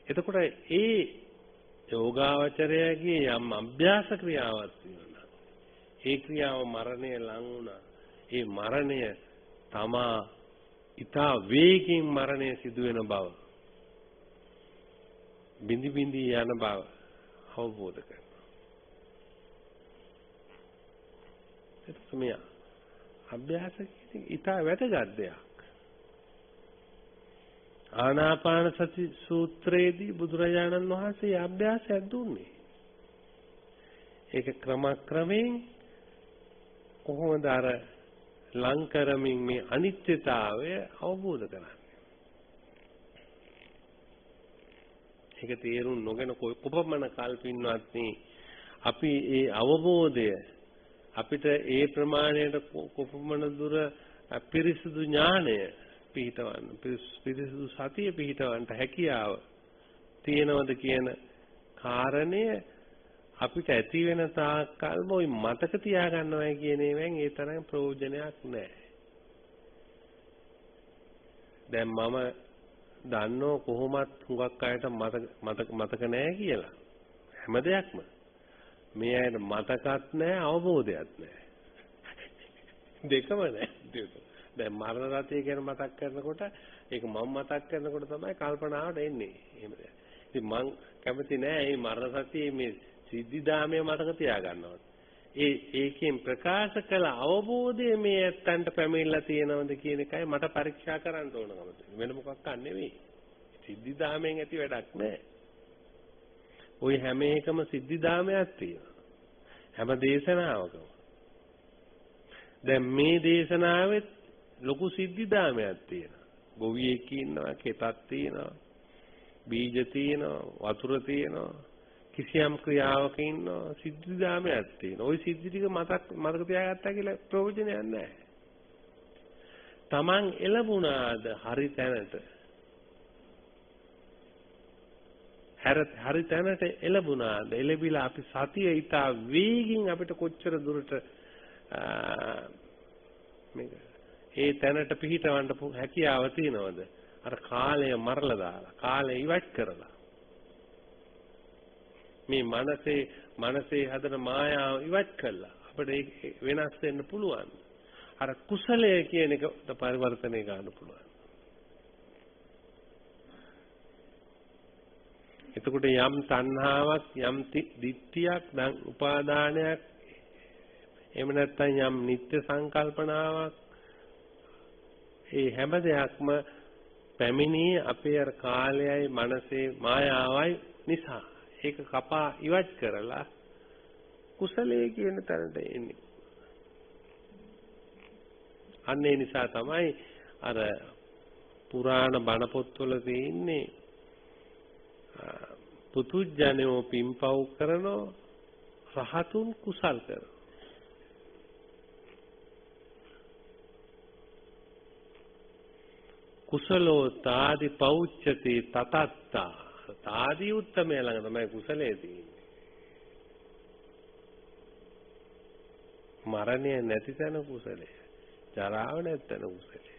එතකොට ඒ යෝගාවචරයගේ යම් අභ්‍යාස ක්‍රියාවක් තියෙනවා. ඒ ක්‍රියාව මරණය ලං වුණා. ඒ මරණය තමා ඊතා වේගින් මරණය සිදු වෙන බව, බිඳි බිඳි යන බව අවබෝධ කරනවා. ඒක මේ අභ්‍යාස කියන්නේ ඊතා වැදගත් දෙයක්. ආනාපාන සති සූත්‍රයේදී බුදුරජාණන් වහන්සේ අභ්‍යාසයක් දුන්නේ. ඒක ක්‍රමයෙන් කොහොමද අර ලං කරමින් මේ අනිත්‍යතාවය අවබෝධ කරන්නේ. ඒක තේරුම් නොගෙන කොපමණ කල්පින්වත් අපි ඒ අවබෝධය අපිට ඒ ප්‍රමාණයට කොපමණ දුර පිරිසුදු ඥානය පිහිටවන්න, පිරිසුදු සතිය පිහිටවන්න හැකියාව තියෙනවද කියන කාරණය අපිට ඇති වෙන තාක්කල්ම ওই මතක තියාගන්නවයි කියන එකෙන් ඒ තරම් ප්‍රයෝජනයක් නැහැ. දැන් මම දන්නෝ කොහොමත් හුඟක් අයට මතක නැහැ කියලා. හැම දෙයක්ම මේ අයට මතකත් නැහැ, අවබෝධයක් නැහැ. දෙකම නැහැ. දැන් මරණ රතය ගැන මතක් කරනකොට ඒක මම මතක් කරනකොට තමයි කල්පනාවට එන්නේ. එහෙම දෙයක්. ඉතින් මං කැමති නෑ මේ මරණ සතියේ මේ සිද්ධිදාමයේ මතක තියාගන්නවා. ඒකෙන් ප්‍රකාශ කළ අවබෝධය මේ ඇත්තන්ට පැමිණලා තියෙනවද කියන එකයි මට පරීක්ෂා කරන්න ඕනකම තියෙන්නේ. වෙන මොකක්ද නෙවෙයි. සිද්ධිදාමයෙන් ඇති වැඩක් නෑ. ওই හැම එකම සිද්ධිදාමයක් තියෙනවා. හැම දේශනාවකම. දැන් මේ දේශනාවෙත් ලොකු සිද්ධිදාමයක් තියෙනවා. ගොවියෙක් ඉන්නවා, කෙතක් තියෙනවා, බීජ තියෙනවා, වතුර තියෙනවා, කිසියම් ක්‍රියාවක ඉන්නවා, සිද්ධිදාමයක් තියෙනවා. ওই සිද්ධි ටික මතක තියාගත්තා කියලා ප්‍රයෝජනයක් නැහැ. Taman එළඹුණාද හරි තැනට? හරි තැනට එළඹුණාද? එළඹිලා අපි සතිය ඊට වේගින් අපිට කොච්චර දුරට මේක ඒ තැනට පිහිටවන්න හැකියාව තියෙනවද? අර කාලය මරලා දාලා, කාලය ඉවත් කරලා. මේ මනසේ හදන මායාව ඉවත් කළා. අපිට ඒක වෙනස් වෙන්න පුළුවන්. අර කුසලය කියන එකට පරිවර්තනය ගන්න පුළුවන්. එතකොට යම් තණ්හාවක් යම් දිට්ඨියක් නම් උපාදානයක් එහෙම නැත්නම් යම් නිත්‍ය සංකල්පනාවක් ඒ හැම දෙයක්ම පැමිණී අපේ අර කාලයයි මනසේ මායාවයි නිසා ඒක කපා ඉවත් කරලා කුසලයේ කියන තැනට එන්නේ. අන්න ඒ නිසා තමයි අර පුරාණ බණ පොත්වල තියෙන්නේ පුතුජනෝ පිම්පව් කරනෝ රහතුන් කුසල් කරනෝ. කුසලෝ තාදි පෞච්චති තතත්තා තාදි උත්තමය ළඟ තමයි කුසලයේ තියෙන්නේ. මරණය නැති තැන කුසලය. ජරාව නැත්තන කුසලය.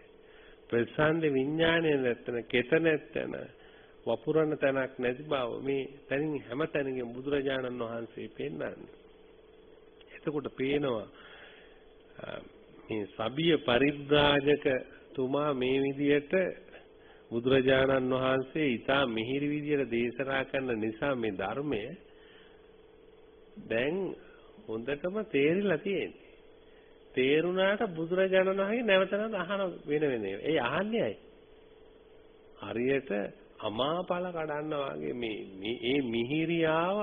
ප්‍රසන්න විඥානය නැත්තන කෙත නැත්තන වපුරන තැනක් නැති බව මේ තනින් හැම තැනකින් බුදුරජාණන් වහන්සේ පෙන්නන්නේ. එතකොට පේනවා මේ සබිය පරිබ්‍රාජක තුමා මේ විදියට බුදුරජාණන් වහන්සේ ඊටා මිහිරි විදියට දේශනා කරන නිසා මේ ධර්මය දැන් හොඳටම තේරිලා තියෙන්නේ. තේරුණාට බුදුරජාණන් වහන්සේ නැවතනත් අහන වෙන ඒ අහන්නේ අය. හරියට අමාපල කඩන්න වගේ මේ මිහිරියාව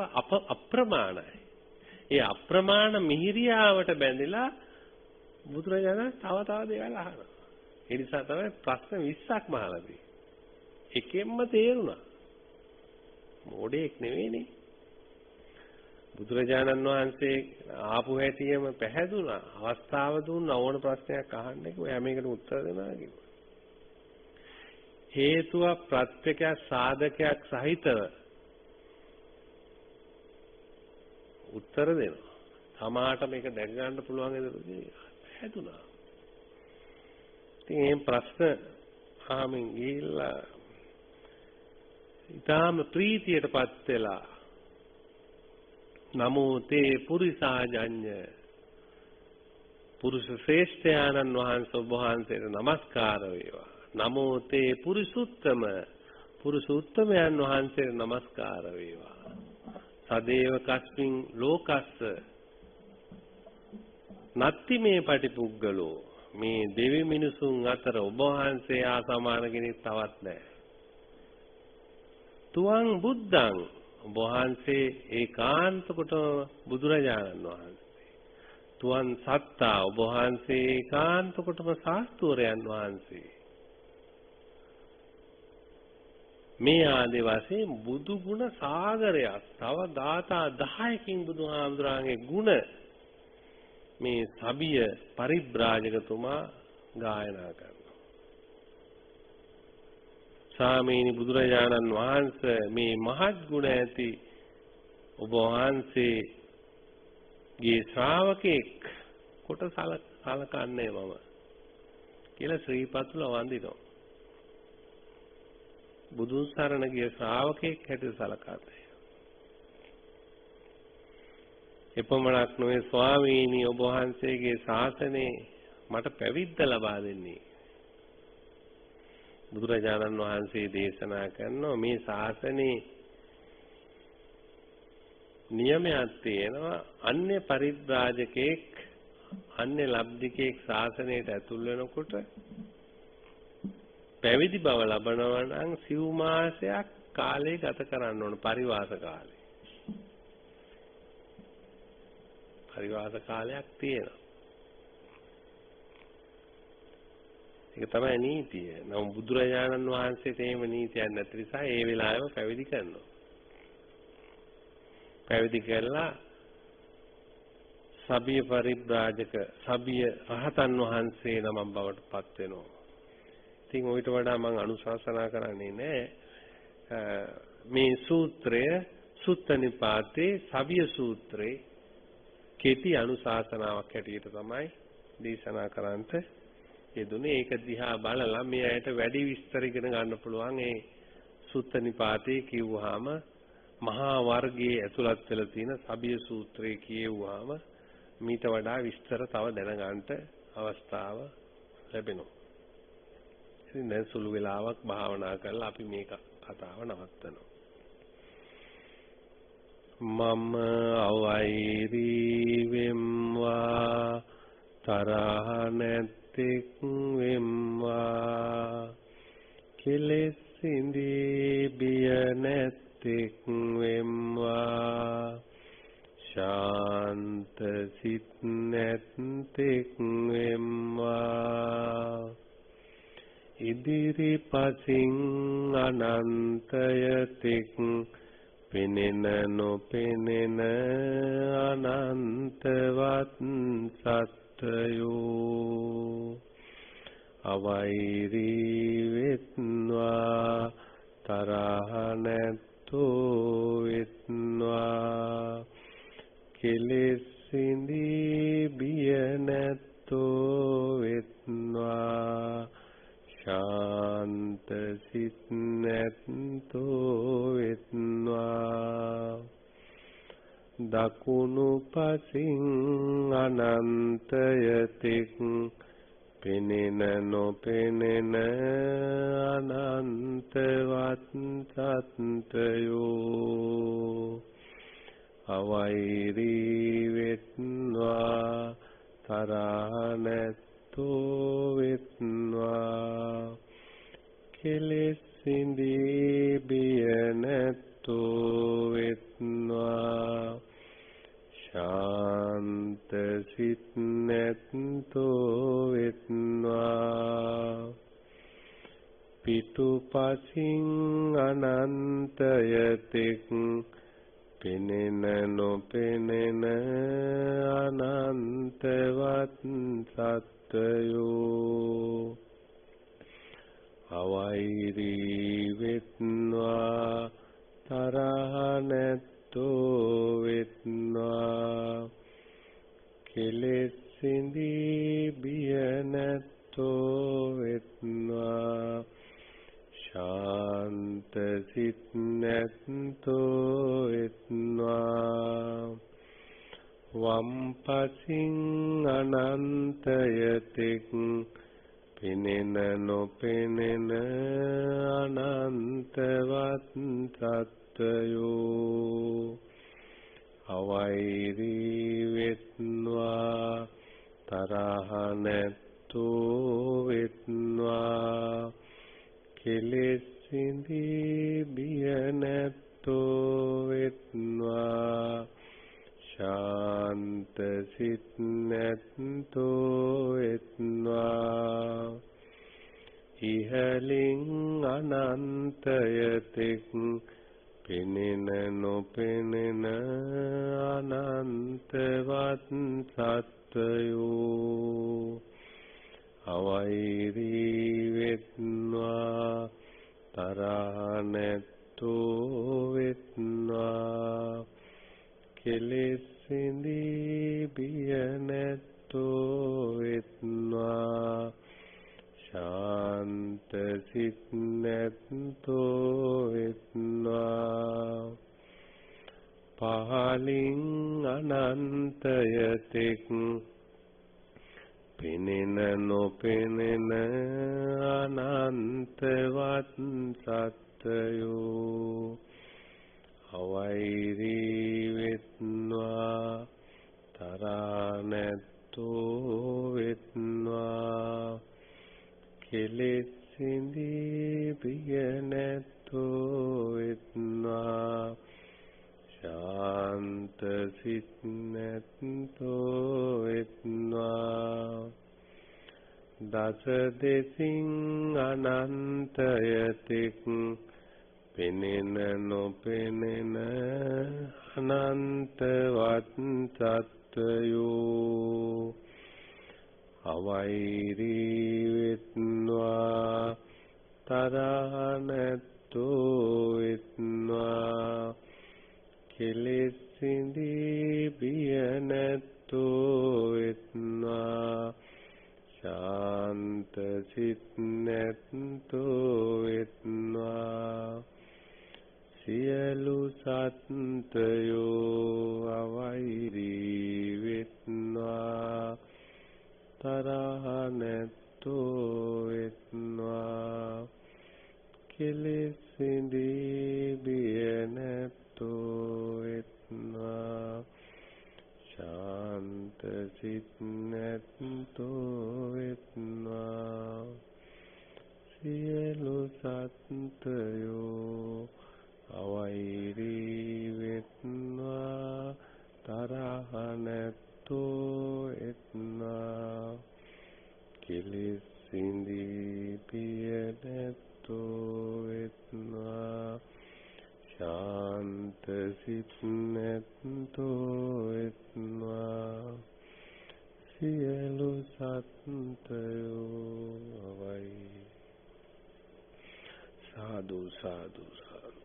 අප්‍රමාණයි. ඒ අප්‍රමාණ මිහිරියාවට බැඳිලා බුදුරජාණන් තව දේවල් අහනවා. ඒ නිසා තමයි ප්‍රශ්න 20ක්ම අහලා තියෙන්නේ. එකෙන්ම තේරුණා. මොඩේක් නෙවෙයිනේ. බුදුරජාණන් වහන්සේ ආපු හැටියෙම පැහැදුනා. අවස්ථාව දුන්න ඕන ප්‍රශ්නයක් අහන්න කිව්වා. මේකට උත්තර දෙනවා කිව්වා. හේතුව ප්‍රත්‍යක්ෂ සාධකයක් සහිතව උත්තර දෙනවා. තමාට මේක දැක ගන්න පුළුවන් නේද? පැහැදුනා. ඉතින් මේ ප්‍රශ්න ආමින් ගිහිල්ලා ඊටාම ප්‍රීතියටපත් වෙලා නමෝ තේ පුරිසාජඤ්ඤ පුරුෂ ශ්‍රේෂ්ඨයාණන් වහන්සේ ඔබ වහන්සේට নমස්කාර වේවා. නමෝ තේ පුරිසුත්තම පුරුෂෝත්තමයන් වහන්සේට নমස්කාර වේවා. සදේව කස්මින් ලෝකස්ස නත්ති මේ පටිපුග්ගලෝ මේ දෙවි මිනිසුන් අතර ඔබ වහන්සේ ආ සමාන කෙනෙක් තවත් නැහැ. තුවං බුද්ධං ඔබ වහන්සේ ඒකාන්ත කොට බුදුරජාණන් වහන්සේ. තුවන් සත්තා ඔබ වහන්සේ ඒකාන්ත කොටම ශාස්ත්‍රයන් වහන්සේ. මේ ආදී වශයෙන් බුදු ගුණ සාගරයක් තව ධාතා 10කින් බුදුහාමුදුරන්ගේ ගුණ මේ සබිය පරිබ්‍රාජකතුමා ගායනා කරනවා. සාමීනි බුදුරජාණන් වහන්සේ මේ මහත් ගුණ ඇති ඔබ වහන්සේගේ ශ්‍රාවකෙක් කොට සලකන්නේ මම කියලා ශ්‍රීපතුල වන්දිනවා. බුදුන් සරණ ගිය ශ්‍රාවකෙක් හැටියට සලකන්නේ. එපමණක් නොවේ ස්වාමීනි ඔබ වහන්සේගේ ශාසනයේ මට පැවිද්ද ලබා දෙන්නේ. බුදුරජාණන් වහන්සේ දේශනා කරනවා මේ ශාසනයේ නියමයක් තියෙනවා. අන්‍ය පරිබ්‍රාජකෙක් අන්‍ය ලබ්ධිකෙක් ශාසනයට ඇතුල් වෙනකොට පැවිදි බව ලබනවා නම් සිව් මාසයක් කාලය ගත කරන්න ඕන පරිවාස කාලය. පරිවාස කාලයක් තියෙනවා. ඒක තමයි නීතිය. නම් බුදුරජාණන් වහන්සේට එහෙම නීතියක් නැති නිසා ඒ වෙලාවෙම පැවිදි කරනවා. පැවිදි කරලා සබිය පරිබ්‍රාජක සබිය රහතන් වහන්සේ නමක් බවට පත් වෙනවා. ඉතින් ඔයිට වඩා මම අනුශාසනා කරන්නේ නැහැ. මේ සූත්‍රය සුත්ත නිපාතේ සබිය සූත්‍රේ කෙටි අනුශාසනාවක් හැටියට තමයි දේශනා කරන්නට යෙදුනේ. ඒක දිහා බලලා මේ ඇයට වැඩි විස්තර ඉගෙන ගන්න පුළුවන්. ඒ සුත්ත නිපාතේ කියුවාම මහා වර්ගයේ ඇතුළත් වෙලා තියෙන සබිය සූත්‍රය කියුවාම මීට වඩා විස්තර තව දැනගන්න අවස්ථාව ලැබෙනවා. ඉතින් දැන් සුළු වෙලාවක් භාවනා කරලා අපි මේක කතාව නවත්තනවා. මම අවෛරී වෙම්වා තරහ නැත්තෙක් වෙම්වා කෙලෙස් ඉඳී බිය නැත්තෙක් වෙම්වා ශාන්ත සිත් නැත්තෙක් වෙම්වා ඉදිරිපසින් අනන්තයතෙක් පෙනෙන නොපෙනෙන අනන්තවත් සත්‍යයෝ අවෛරී වෙත්වා තරහ නැත්තෝ වෙත්වා කෙලෙස් ඉඳී බිය නැත්තෝ වෙත්වා ශාන්ත සිත් නැත්තෝ වෙත්වා දකුණු පසින් අනන්තයතෙක් පෙනෙන නොපෙනෙන අනන්තවත් සත්‍යයෝ අවෛරී වෙත්වා තරහ නැත්තෝ වෙත්වා කෙලෙස් ඉඳී බිය නැත්තෝ වෙත්වා ශාන්ත සිත් නැත්තෝ වෙත්වා පිටුපසින් අනන්තයතෙක් පෙනෙන නොපෙනෙන අනන්තවත් සත්‍යයෝ අවෛරී වෙත්වා තරහ නැත්තෝ වෙත්වා කෙලෙස් ඉඳී බිය නැත්තෝ වෙත්වා ශාන්ත සිත් නැත්තෝ වෙත්වා වම් පසින් අනන්තයතෙක් පෙනෙන නොපෙනෙන අනන්තවත් සත්‍යයෝ අවෛරී වෙත්වා තරහ නැත්තෝ වෙත්වා කෙලෙස් ඉඳී බිය නැත්තෝ වෙත්වා ශාන්ත සිත් නැත්තෝ වෙත්වා ඉහලින් අනන්තයතෙක් පෙනෙන නොපෙනෙන අනන්තවත් සත්‍යයෝ අවෛරී වෙත්වා තරහ නැත්තෝ වෙත්වා කෙලෙස් ඉඳී බිය නැත්තෝ වෙත්වා ශාන්ත සිත් නැත්තෝ වෙත්වා පහලින් අනන්තයතෙක් පෙනෙන නොපෙනෙන අනන්තවත් සත්‍යයෝ අවෛරී වෙත්වා තරහ නැත්තෝ වෙත්වා කෙලෙස් ඉඳී බිය නැත්තෝ වෙත්වා ශාන්ත සිත් නැත්තෝ වෙත්වා දස දෙසින් අනන්තයතෙක් පෙනෙන නොපෙනෙන අනන්තවත් සත්‍යයෝ අවෛරී වෙත්වා තරහ නැත්තෝ වෙත්වා කෙලෙස් ඉඳී බිය නැත්තෝ වෙත්වා ශාන්ත සිත් නැත්තෝ වෙත්වා සියලු සත්ත්වයෝ අවෛරී වෙත්වා තරහ නැත්තෝ වෙත්වා කෙලෙස් ඉඳී බිය නැත්තෝ වෙත්වා සිත් නැත්තෝ වෙත්වා සියලු සත්ත්වයෝ අවෛරී වෙත්වා තරහ නැත්තෝ වෙත්වා කෙලෙස් සිඳී පිය නැත්තෝ වෙත්වා ශාන්ත සිත් නැත්තෝ වෙත්වා සියලු සත්ත්වයෝ අවයි සාදු සාදු සාදු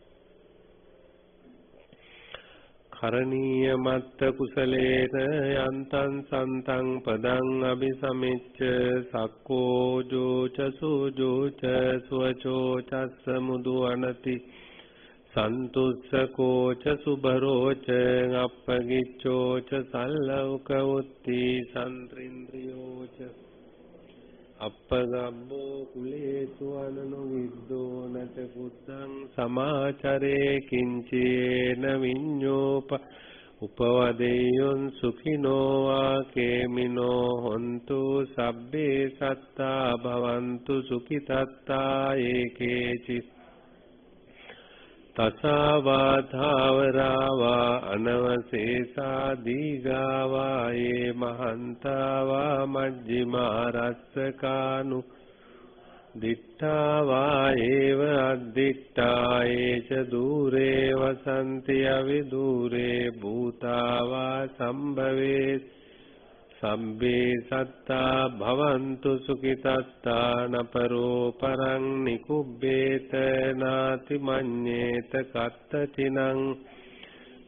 කරණීය මත්ත කුසලේන යන්තං සන්තං පදං අபிසමෙච්ච සක්කෝ ජෝච සුජෝච සුවචෝ චස්ස මුදු අනති සන්තුස්සකෝ ච සුබරෝ ච අප්පගිච්ඡෝ ච සල්ලෞක උත්ති සන්ත්‍රින්ද්‍රියෝ ච අප්පගබ්බෝ කුලේසු අනනු විද්දෝ නච කුත්තං සමාචරේ කිංචේන විඤ්ඤෝප උපවදේයොන් සුඛිනෝ වාකේමිනෝ හොන්තු සබ්බේ සත්තා භවන්තු සුඛිතත්තා ඒකේචි තසාවාධාවරාවා අනවසේසා දීගාවා ඒ මහන්තාවා මජ්ජිමා රස්සකානු දිට්ඨාවා ඒව අද්දිට්ඨා ඒච දූරේ වසන්ති අවිදූරේ භූතාවා සම්භවේ සම්බේ සත්තා භවන්තු සුඛිතස්ථාන පරෝ පරං නිකුබ්බේත නාති මඤ්ඤේත කත්තචිනං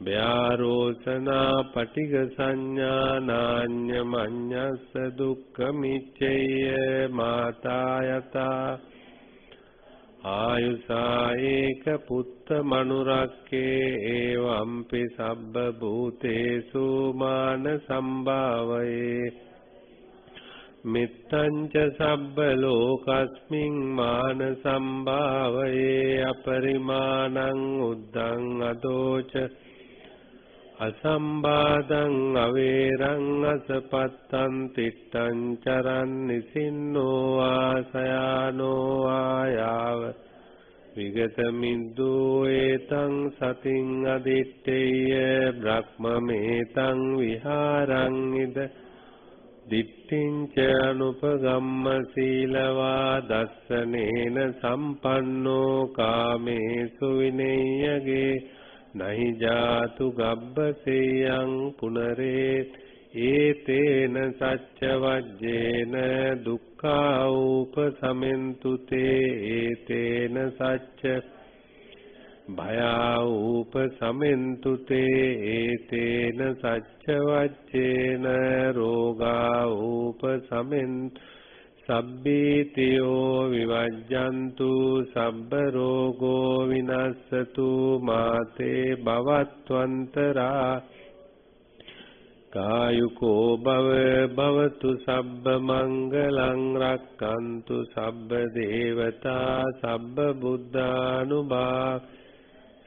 ව්‍යාරෝසනා පටිග සංඥානාඤ්ඤ මඤ්ඤස්ස දුක්ඛ මිච්ඡේය මාතා යතා ආයුසා ඒක පුත්ත මනුරක්කේ එවම්පි සබ්බ භූතේසු මාන සම්භාවයේ මිත්තං ච සබ්බ ලෝකස්මින් මාන සම්භාවයේ අපරිමාණං උද්දං අදෝච අසම්බාධං අවේරං අසපත්තං තිට්ඨං චරන් නිසින්නෝ ආසයානෝ ආයාව විගත මිද්දෝ ඒතං සතින් අදිත්තේය බ්‍රහ්මමේතං විහාරං ඉද දිට්ඨිං ච අනුපගම්ම සීලවා දස්සනේන සම්පන්නෝ කාමේසු විනේයගේ නහි ජාතු ගබ්බසේයං පුනරේ ඒතේන සච්ච වජ්ජේන දුක්ඛා උපසමෙන්තු තේ ඒතේන සච්ච භයා උපසමෙන්තු තේ ඒතේන සච්ච වජ්ජේන රෝගා උපසමෙන්තු සබ්බීතියෝ විවජ්ජන්තු සබ්බ රෝගෝ විනස්සතු මාතේ භවත්වන්තරා කායුකෝ භව භවතු සබ්බ මංගලං රක්칸තු සබ්බ දේවතා සබ්බ බුද්ධානුභා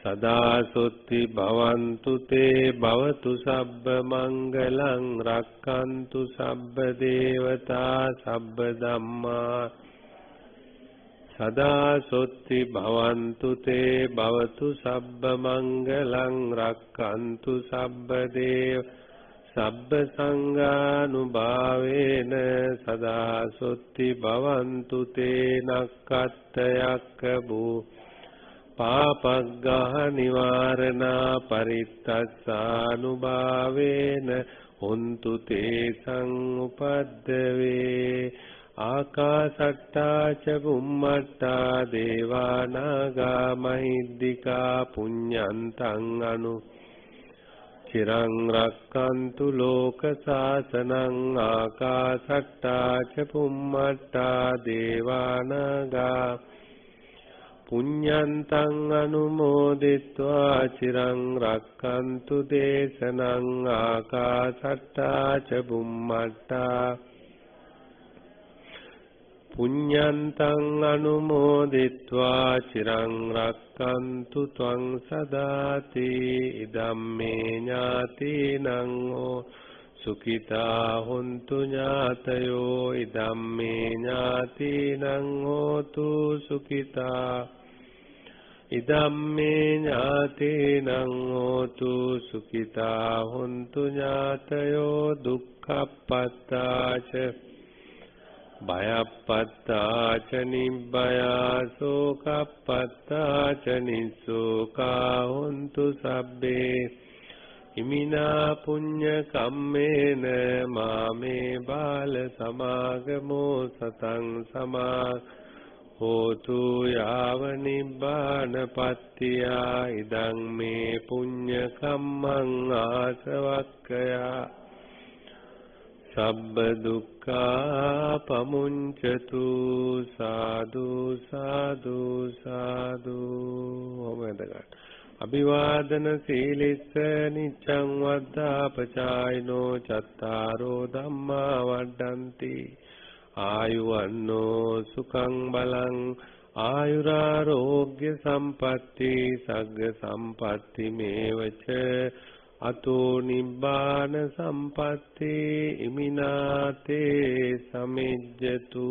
සදා සොත්ති භවන්තු තේ භවතු සබ්බ මංගලං රක්칸තු සබ්බ දේවතා සබ්බ ධම්මා සදා සොත්ති භවන්තු තේ භවතු සබ්බ මංගලං රක්칸තු සබ්බ දේව සබ්බ සංඝානුභාවේන සදා සොත්ති භවන්තු තේ නක්ඛත්තයක්ඛ භූ පාපග්ගහ නිවාරණා පරිත්තස්සානුභාවේන හොන්තු තේ සංඋපද්දවේ ආකාසට්ටා ච බුම්මට්ටා දේවානාගා මහිද්దికා පුඤ්ඤන්තං අනු චිරං රක්칸තු ලෝක සාසනං ආකාසට්ටා ච බුම්මට්ටා දේවානාගා පුඤ්ඤන්තං අනුමෝදිत्वा චිරං රක්칸තු දේශනං ආකාසට්ටා ච බුම්මට්ටා පුඤ්ඤන්තං අනුමෝදිत्वा චිරං රක්칸තු ත්වං සදාති ඉදම්මේ ඥාතිනං සුඛිතා හොන්තු ඥාතයෝ ඉදම්මේ ඥාතිනං හෝතු සුඛිතා ඉදම්මේ ඥාතිනං හෝතු සුඛිතා හොන්තු ඥාතයෝ දුක්ඛප්පත්තාච භයප්පත්තාච නිබ්බයා සෝකප්පත්තාච නිස්සෝකා හොන්තු සබ්බේ ඉමිනා පුඤ්ඤ කම්මේන මාමේ බාල සමාගමෝ සතං සමා හෝතු යාව නිබ්බානපත්තියා ඉදං මේ පුඤ්ඤ කම්මං ආසවක්ඛයා සබ්බ දුක්ඛා පමුංචතු සාදු සාදු සාදු ඔබඳගත් අභිවාදන සීලිස්ස නිච්ඡං වද්ධාපචායිනෝ චත්තාරෝ ධම්මා වඩ්ඩಂತಿ ආයුවන්නෝ සුඛං බලං ආයුරාෝග්‍ය සම්පatti සග්ග සම්පatti මේවච අතෝ නිබ්බාන සම්පatti ඉමිනාතේ සමිජ්ජතු